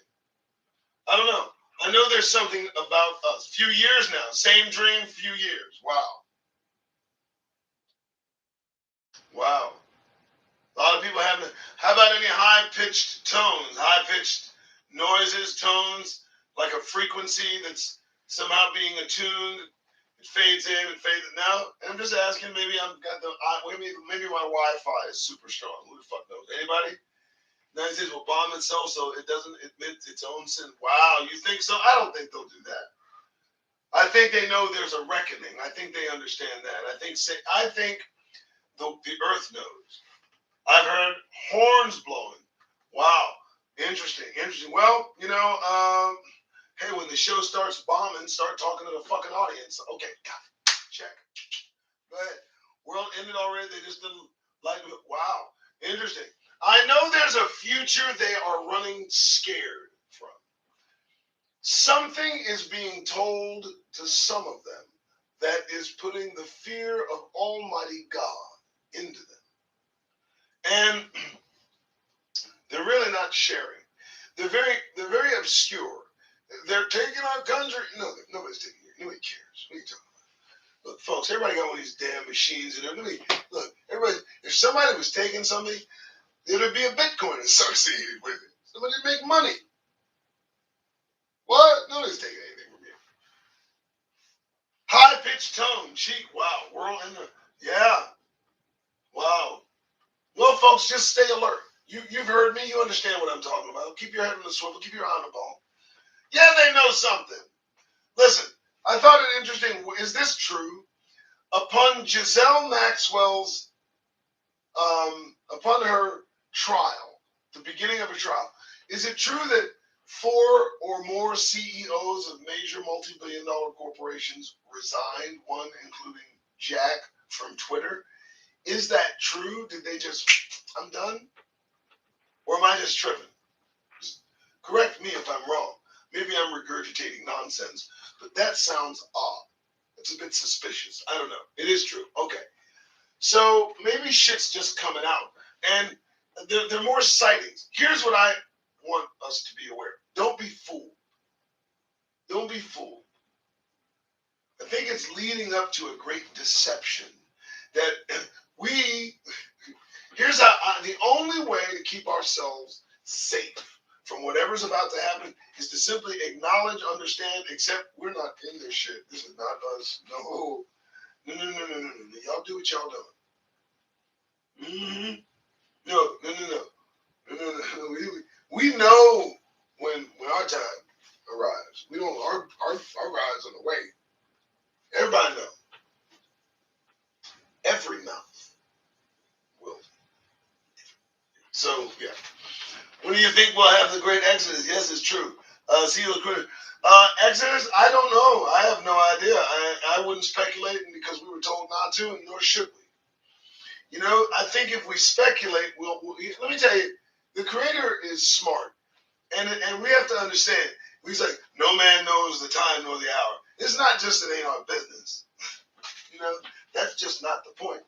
I don't know. I know there's something about us. Few years now, same dream, few years. Wow, wow. A lot of people have. How about any high-pitched tones, high-pitched noises, tones, like a frequency that's somehow being attuned? It fades in, it fades out. And I'm just asking. Maybe I've got maybe my Wi-Fi is super strong. Who the fuck knows? Anybody? United States will bomb itself so it doesn't admit its own sin. Wow, you think so? I don't think they'll do that. I think they know there's a reckoning. I think they understand that. I think the Earth knows. I've heard horns blowing. Wow, interesting, interesting. Well, hey, when the show starts bombing, start talking to the fucking audience. Okay, got it. Check. Go ahead. World ended already. They just didn't like it. Wow, interesting. I know there's a future they are running scared from. Something is being told to some of them that is putting the fear of Almighty God into them. And they're really not sharing. They're very obscure. They're taking our country. No, nobody's taking it. Nobody cares. What are you talking about? Look, folks, everybody got one of these damn machines, and everybody, look, everybody. If somebody was taking something, there would be a Bitcoin associated with it. Somebody make money. What? Nobody's taking anything from you. High pitched tone, cheek. Wow, world in the yeah. Wow. Well, folks, just stay alert. You've heard me. You understand what I'm talking about. Keep your head on the swivel. Keep your eye on the ball. Yeah, they know something. Listen, I thought it interesting. Is this true? Upon Giselle Maxwell's, upon her trial, the beginning of her trial, is it true that 4 or more CEOs of major multi-billion-dollar corporations resigned, one including Jack from Twitter? Is that true? Did they just, I'm done? Or am I just tripping? Just correct me if I'm wrong. Maybe I'm regurgitating nonsense, but that sounds odd. It's a bit suspicious. I don't know. It is true. Okay. So maybe shit's just coming out. And there are more sightings. Here's what I want us to be aware. Don't be fooled. Don't be fooled. I think it's leading up to a great deception that here's the only way to keep ourselves safe from whatever's about to happen is to simply acknowledge, understand, accept we're not in this shit. This is not us. No. No. Y'all do what y'all doing. Mm-hmm. No. We know when our time arrives. We don't our ride's on the way. Everybody knows. Every mouth will. think we'll have the great Exodus? Yes, it's true. See you, critter. Exodus, I don't know. I have no idea. I wouldn't speculate because we were told not to, and nor should we. I think if we speculate, let me tell you, the Creator is smart, and we have to understand. He's like, no man knows the time nor the hour. It's not just it ain't our business. That's just not the point.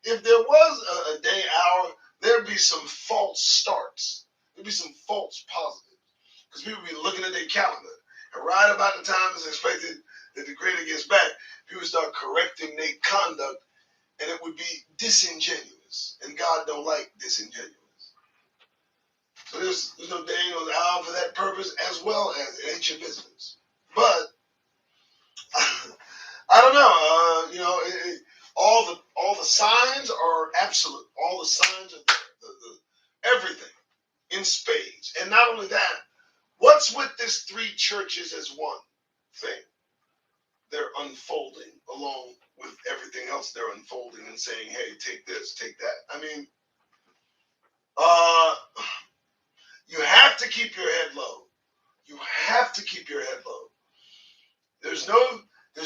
If there was a day hour, there'd be some false starts. There'd be some false positives. Because people be looking at their calendar. And right about the time it's expected that the Creator gets back, people start correcting their conduct, and it would be disingenuous. And God don't like disingenuous. So there's no day or the hour for that purpose, as well as it ain't your business. But I don't know. All the signs are absolute. All the signs are there. Everything in spades. And not only that, what's with this three churches as one thing? They're unfolding along with everything else. They're unfolding and saying, "Hey, take this, take that." I mean, you have to keep your head low. You have to keep your head low. There's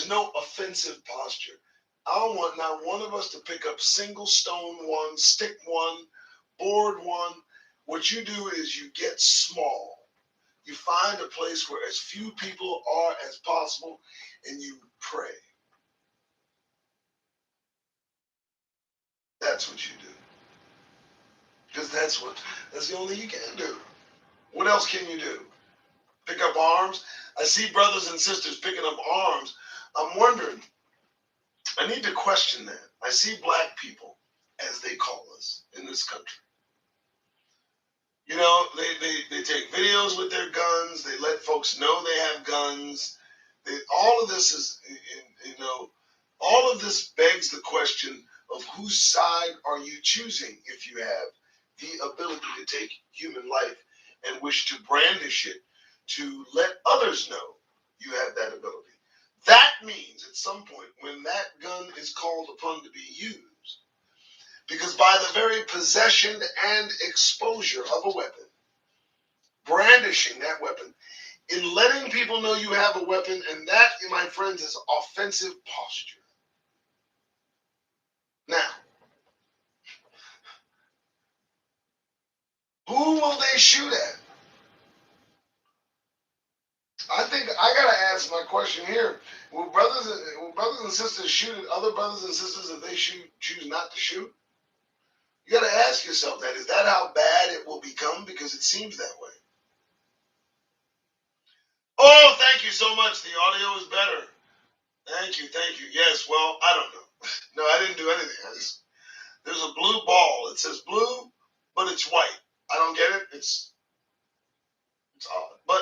no offensive posture. I don't want not one of us to pick up single stone one, stick one, board one. What you do is you get small. You find a place where as few people are as possible, and you pray. That's what you do. Because that's the only thing you can do. What else can you do? Pick up arms? I see brothers and sisters picking up arms. I'm wondering, I need to question that. I see black people, as they call us in this country. They take videos with their guns. They let folks know they have guns. All of this is, all of this begs the question of whose side are you choosing if you have the ability to take human life and wish to brandish it to let others know you have that ability. That means at some point when that gun is called upon to be used, because by the very possession and exposure of a weapon, brandishing that weapon, in letting people know you have a weapon, and that, my friends, is offensive posture. Now, who will they shoot at? I think I gotta ask my question here. Will brothers and sisters shoot at other brothers and sisters if they choose not to shoot? You gotta ask yourself that. Is that how bad it will become? Because it seems that way. Oh, thank you so much. The audio is better. Thank you. Yes, well, I don't know. No, I didn't do anything. There's a blue ball. It says blue, but it's white. I don't get it. It's odd. But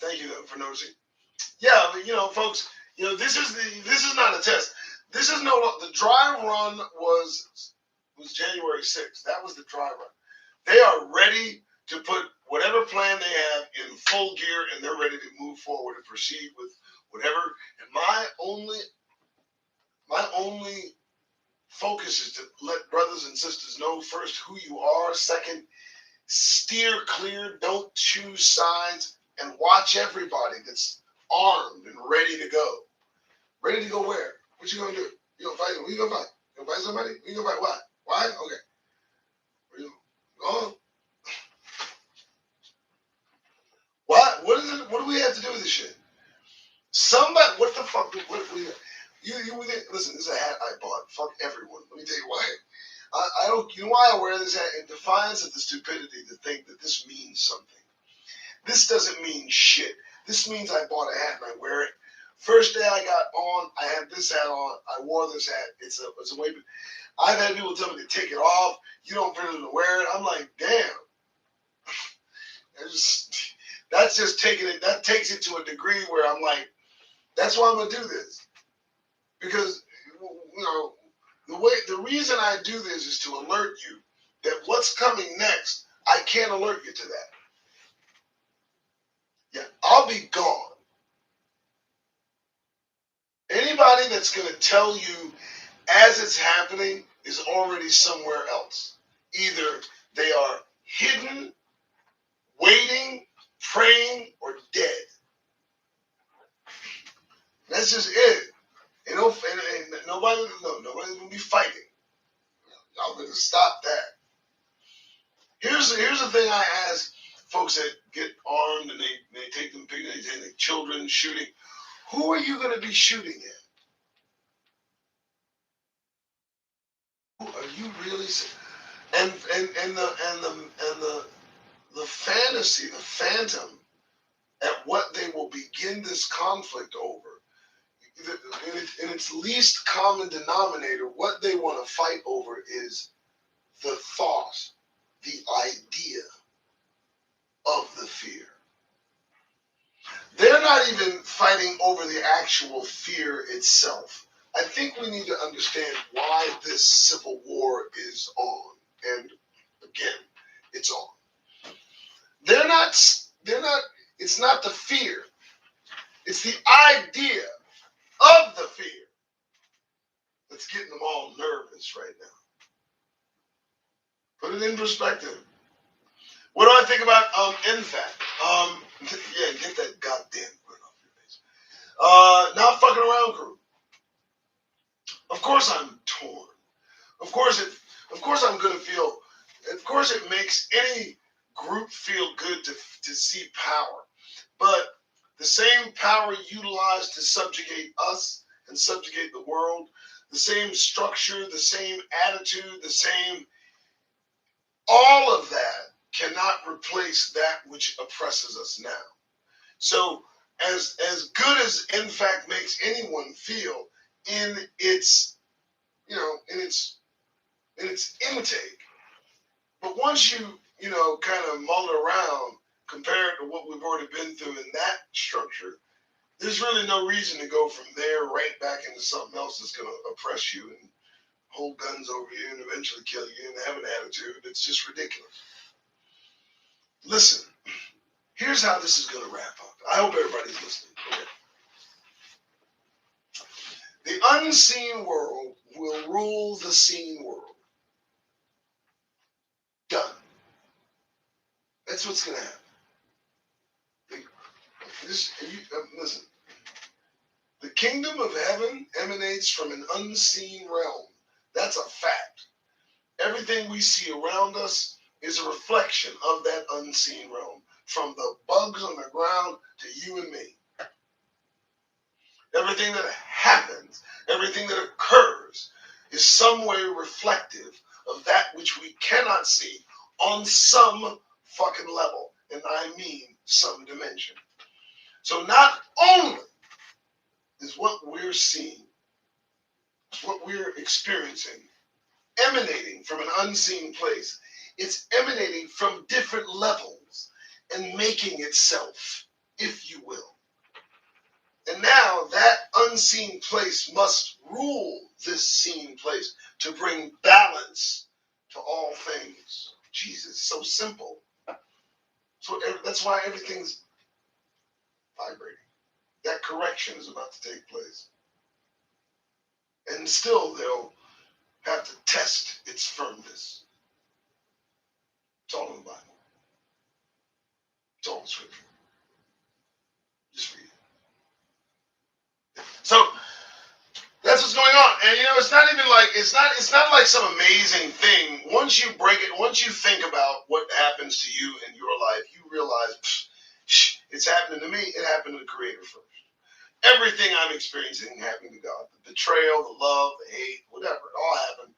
thank you for noticing. Yeah, but, folks, this is not a test. This is the dry run was January 6th. That was the dry run. They are ready to put whatever plan they have in full gear, and they're ready to move forward and proceed with whatever. And my only focus is to let brothers and sisters know, first, who you are. Second, steer clear. Don't choose sides, and watch everybody that's armed and ready to go. Ready to go where? What you gonna do? You gonna fight? Who you gonna fight? You gonna fight somebody? Who you gonna fight? Why? Why? Okay. Where you going? What is it? What do we have to do with this shit? Somebody, what the fuck? Listen, this is a hat I bought. Fuck everyone. Let me tell you why. I don't. You know why I wear this hat? In defiance of the stupidity to think that this means something. This doesn't mean shit. This means I bought a hat and I wear it. First day I got on, I had this hat on. I wore this hat. It's a way. I've had people tell me to take it off. You don't really wear it. I'm like, damn. That's just taking it. That takes it to a degree where I'm like, that's why I'm gonna do this, because the reason I do this is to alert you that what's coming next. I can't alert you to that. Yeah, I'll be gone. Anybody that's gonna tell you as it's happening is already somewhere else. Either they are hidden, waiting, praying, or dead. That's just it. And nobody's gonna be fighting. Y'all gonna stop that. Here's the thing I ask folks that get armed and they take them picnics and they children shooting. Who are you gonna be shooting at? Who are you really? And the fantasy, the phantom at what they will begin this conflict over. In its least common denominator, what they want to fight over is the thought, the idea of the fear. They're not even fighting over the actual fear itself. I think we need to understand why this civil war is on. And again, it's on. It's not the fear. It's the idea of the fear that's getting them all nervous right now. Put it in perspective. What do I think about NFAC? Yeah, get that goddamn grin off your face. Not fucking around crew. Of course I'm torn. Of course I'm gonna feel. Of course it makes any group feel good to see power, but the same power utilized to subjugate us and subjugate the world, the same structure, the same attitude, the same, all of that cannot replace that which oppresses us now. So as good as NFAC makes anyone feel in its, in its intake, but once you kind of mull it around compared to what we've already been through in that structure, there's really no reason to go from there right back into something else that's going to oppress you and hold guns over you and eventually kill you and have an attitude. It's just ridiculous. Listen, here's how this is going to wrap up. I hope everybody's listening. Okay? The unseen world will rule the seen world. Done. That's what's going to happen. Listen. The kingdom of heaven emanates from an unseen realm. That's a fact. Everything we see around us is a reflection of that unseen realm. From the bugs on the ground to you and me. Everything that happens, everything that occurs is some way reflective of that which we cannot see on some fucking level. And I mean some dimension. So not only is what we're seeing, what we're experiencing, emanating from an unseen place, it's emanating from different levels and making itself, if you will. And now that unseen place must rule this seen place to bring balance to all things. Jesus, so simple. So that's why everything's vibrating. That correction is about to take place. And still they'll have to test its firmness. It's all in the Bible. It's all in Scripture. Just read it. So that's what's going on. And it's not even like it's not like some amazing thing. Once you break it, once you think about what happens to you in your life, you realize it's happening to me. It happened to the Creator first. Everything I'm experiencing happened to God. The betrayal, the love, the hate, whatever, it all happened.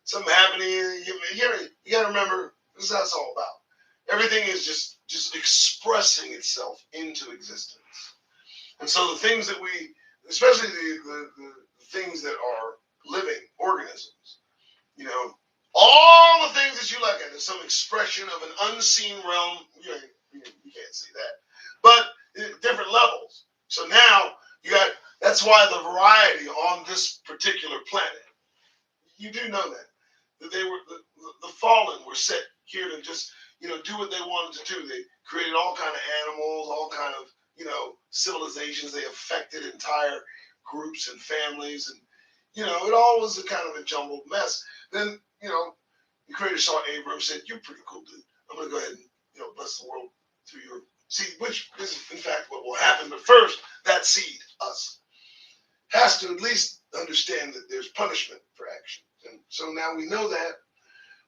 Something happened to you. You gotta remember, this is what it's all about. Everything is just expressing itself into existence. And so the things that we, especially the things that are living organisms, all the things that you look at, there's some expression of an unseen realm. You can't see that, but different levels. So now that's why the variety on this particular planet. You do know that they were the fallen were set here to just do what they wanted to do. They created all kind of animals, all kind of civilizations. They affected entire groups and families, and It all was a kind of a jumbled mess. Then, the creator saw Abram, said, "You're a pretty cool dude. I'm going to go ahead and, bless the world through your seed," which is, in fact, what will happen. But first, that seed, us, has to at least understand that there's punishment for action. And so now we know that.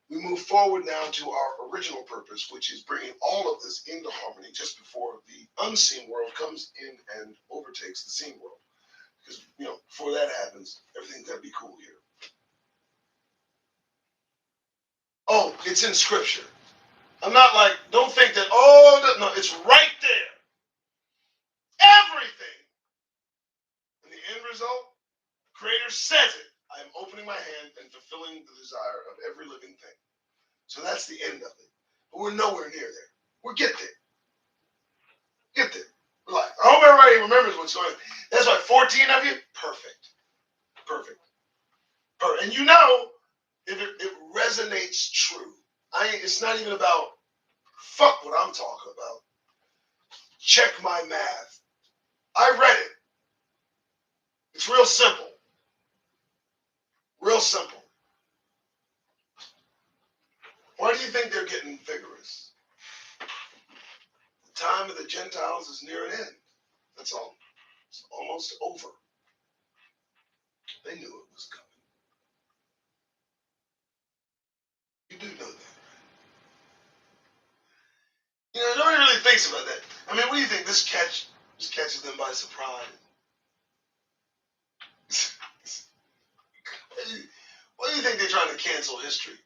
We move forward now to our original purpose, which is bringing all of this into harmony just before the unseen world comes in and overtakes the seen world. Because, before that happens, everything's got to be cool here. Oh, it's in Scripture. I'm not like, don't think that, no, it's right there. Everything. And the end result, the Creator says it. I am opening my hand and fulfilling the desire of every living thing. So that's the end of it. But we're nowhere near there. We'll get there. Get there. Relax. I hope everybody remembers what's going on. That's why 14 of you, perfect. Perfect. Perfect. And if it resonates true. It's not even about fuck what I'm talking about. Check my math. I read it. It's real simple. Real simple. Why do you think they're getting vigorous? The time of the Gentiles is near an end. That's all. It's almost over. They knew it was coming. You do know that, right? Nobody really thinks about that. I mean, what do you think? This catches them by surprise. Why do you think they're trying to cancel history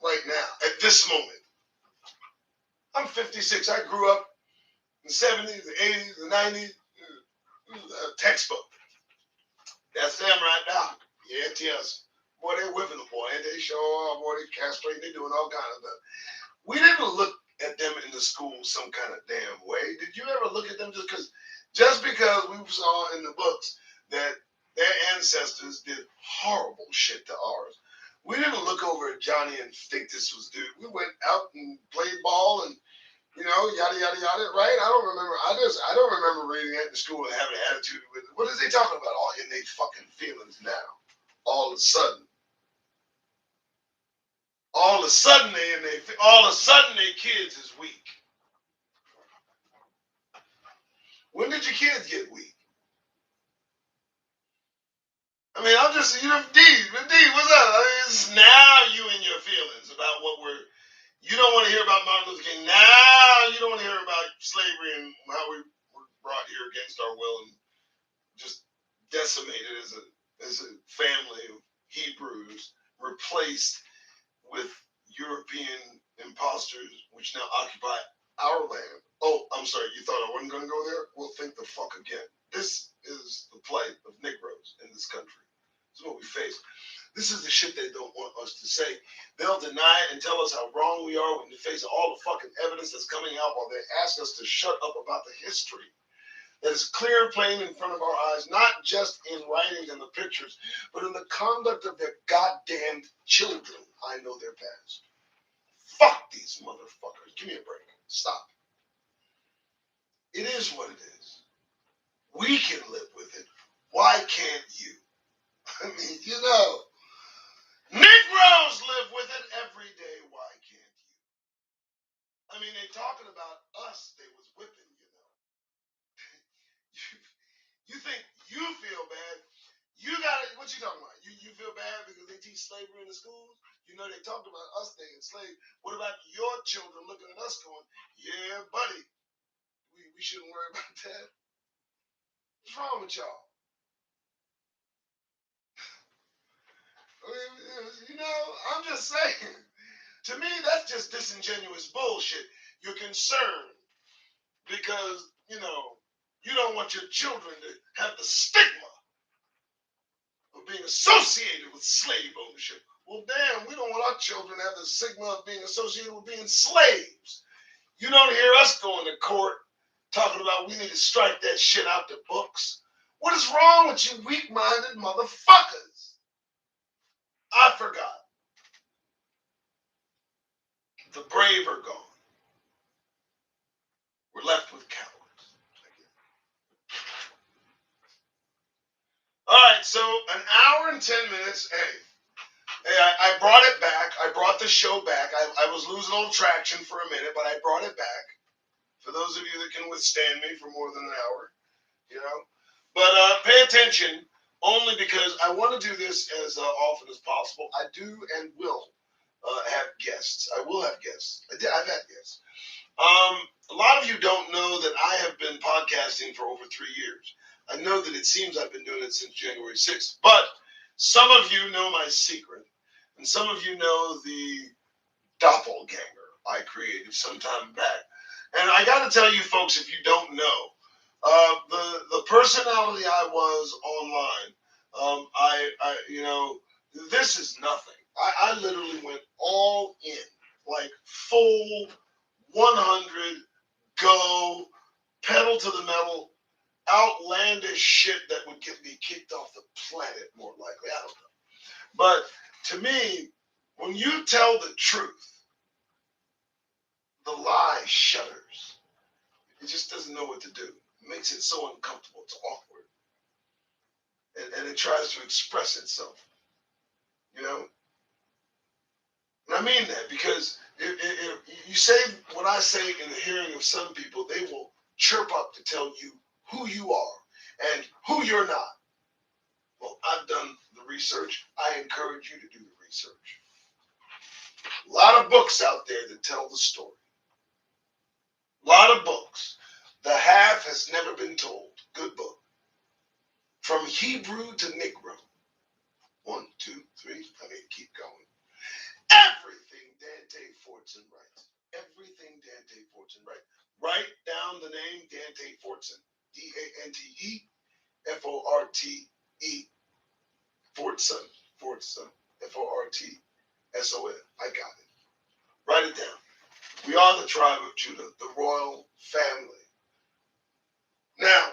right now, at this moment? I'm 56. I grew up in the 70s, the 80s, the 90s. Textbook. That's them right now. Yeah, it is. Boy, they're whipping the boy. They show up, boy, they castrating, they doing all kinds of stuff. We didn't look at them in the school some kind of damn way. Did you ever look at them just because we saw in the books that their ancestors did horrible shit to ours? We didn't look over at Johnny and think this was dude. We went out and played ball and yada yada yada, right? I don't remember. I don't remember reading it in school and having an attitude with it. What is they talking about? All innate fucking feelings now. All of a sudden, their kids is weak. When did your kids get weak? I mean, I'm just, D, what's up? It's now you and your feelings about you don't want to hear about Martin Luther King. Now you don't want to hear about slavery and how we were brought here against our will and just decimated as a family of Hebrews, replaced with European imposters, which now occupy our land. Oh, I'm sorry, you thought I wasn't going to go there? Well, think the fuck again. This is the plight of Negroes in this country. This is what we face. This is the shit they don't want us to say. They'll deny it and tell us how wrong we are when they face all the fucking evidence that's coming out while they ask us to shut up about the history that is clear and plain in front of our eyes, not just in writings and the pictures, but in the conduct of their goddamn children. I know their past. Fuck these motherfuckers. Give me a break. Stop. It is what it is. We can live with it. Why can't you? I mean, Negroes live with it every day. Why can't you? I mean, they're talking about us. They was whipping, You think you feel bad? What you talking about? You feel bad because they teach slavery in the schools? They talked about us being enslaved. What about your children looking at us going, yeah, buddy, we shouldn't worry about that? What's wrong with y'all? I'm just saying. To me, that's just disingenuous bullshit. You're concerned because, you don't want your children to have the stigma of being associated with slave ownership. Well, damn, we don't want our children to have the stigma of being associated with being slaves. You don't hear us going to court talking about we need to strike that shit out the books. What is wrong with you weak-minded motherfuckers? I forgot. The brave are gone. We're left with cowards. All right, So an hour and 10 minutes. Hey, I brought it back. I brought the show back. I was losing all traction for a minute, but I brought it back. For those of you that can withstand me for more than an hour, you know. But pay attention only because I want to do this as often as possible. I do and will have guests. I will have guests. I've had guests. A lot of you don't know that I have been podcasting for over 3 years. I know that it seems I've been doing it since January 6th, but some of you know my secret, and some of you know the doppelganger I created some time back. And I got to tell you, folks, if you don't know, the personality I was online, this is nothing. I literally went all in, like full 100, go, pedal to the metal, outlandish shit that would get me kicked off the planet, more likely. I don't know. But to me, when you tell the truth, the lie shudders. It just doesn't know what to do. It makes it so uncomfortable. It's awkward. And it tries to express itself. You know? And I mean that because if you say what I say in the hearing of some people, they will chirp up to tell you who you are and who you're not. Well, I've done the research. I encourage you to do the research. A lot of books out there that tell the story. A lot of books. The Half Has Never Been Told. Good book. From Hebrew to Negro. 1, 2, 3. I mean, keep going. Everything Dante Fortson writes. Everything Dante Fortson writes. Write down the name Dante Fortson. Dante Fortson. Fortson. Fortson. Fortson. I got it. Write it down. We are the tribe of Judah, the royal family. Now,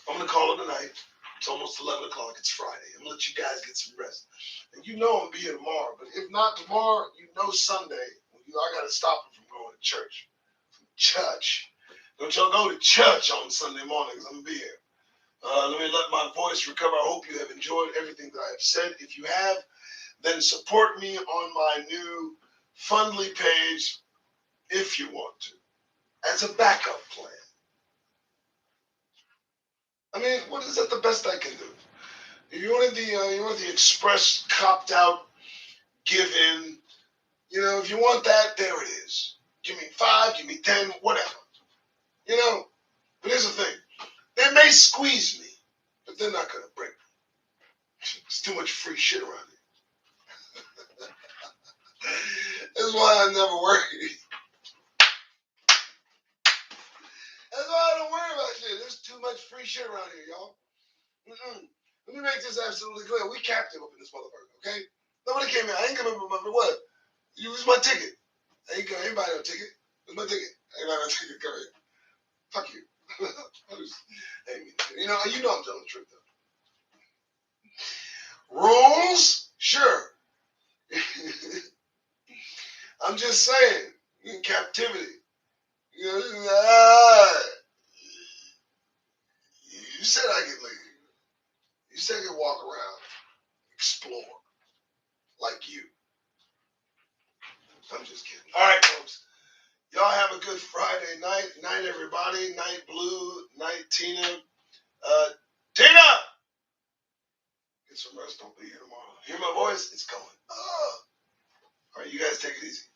I'm going to call it a night. It's almost 11 o'clock. It's Friday. I'm going to let you guys get some rest. And you know I'm be here tomorrow. But if not tomorrow, you know Sunday. I got to stop them from going to church. Church. Don't y'all go to church on Sunday morning because I'm going to be here. Let me let my voice recover. I hope you have enjoyed everything that I have said. If you have, then support me on my new Fundly page if you want to, as a backup plan. I mean, what is that the best I can do? If you wanted the express copped out give in, if you want that, there it is. Give me 5, give me 10, whatever. But here's the thing. They may squeeze me, but they're not gonna break me. There's too much free shit around here. That's why I never worry. That's why I don't worry about shit. There's too much free shit around here, y'all. Let me make this absolutely clear. We captive up in this motherfucker, okay? Nobody came in. I ain't coming for what? Use my ticket. I ain't coming. Anybody no ticket? Use my ticket. Anybody no ticket? Come here. Fuck you. You know I'm telling the truth though. Rules? Sure. I'm just saying. In captivity. You said I could leave. You said I could walk around, explore, like you. I'm just kidding. All right, folks. Y'all have a good Friday night. Night, everybody. Night, Blue. Night, Tina. Tina! Get some rest. Don't be here tomorrow. Hear my voice? It's going. All right, you guys take it easy.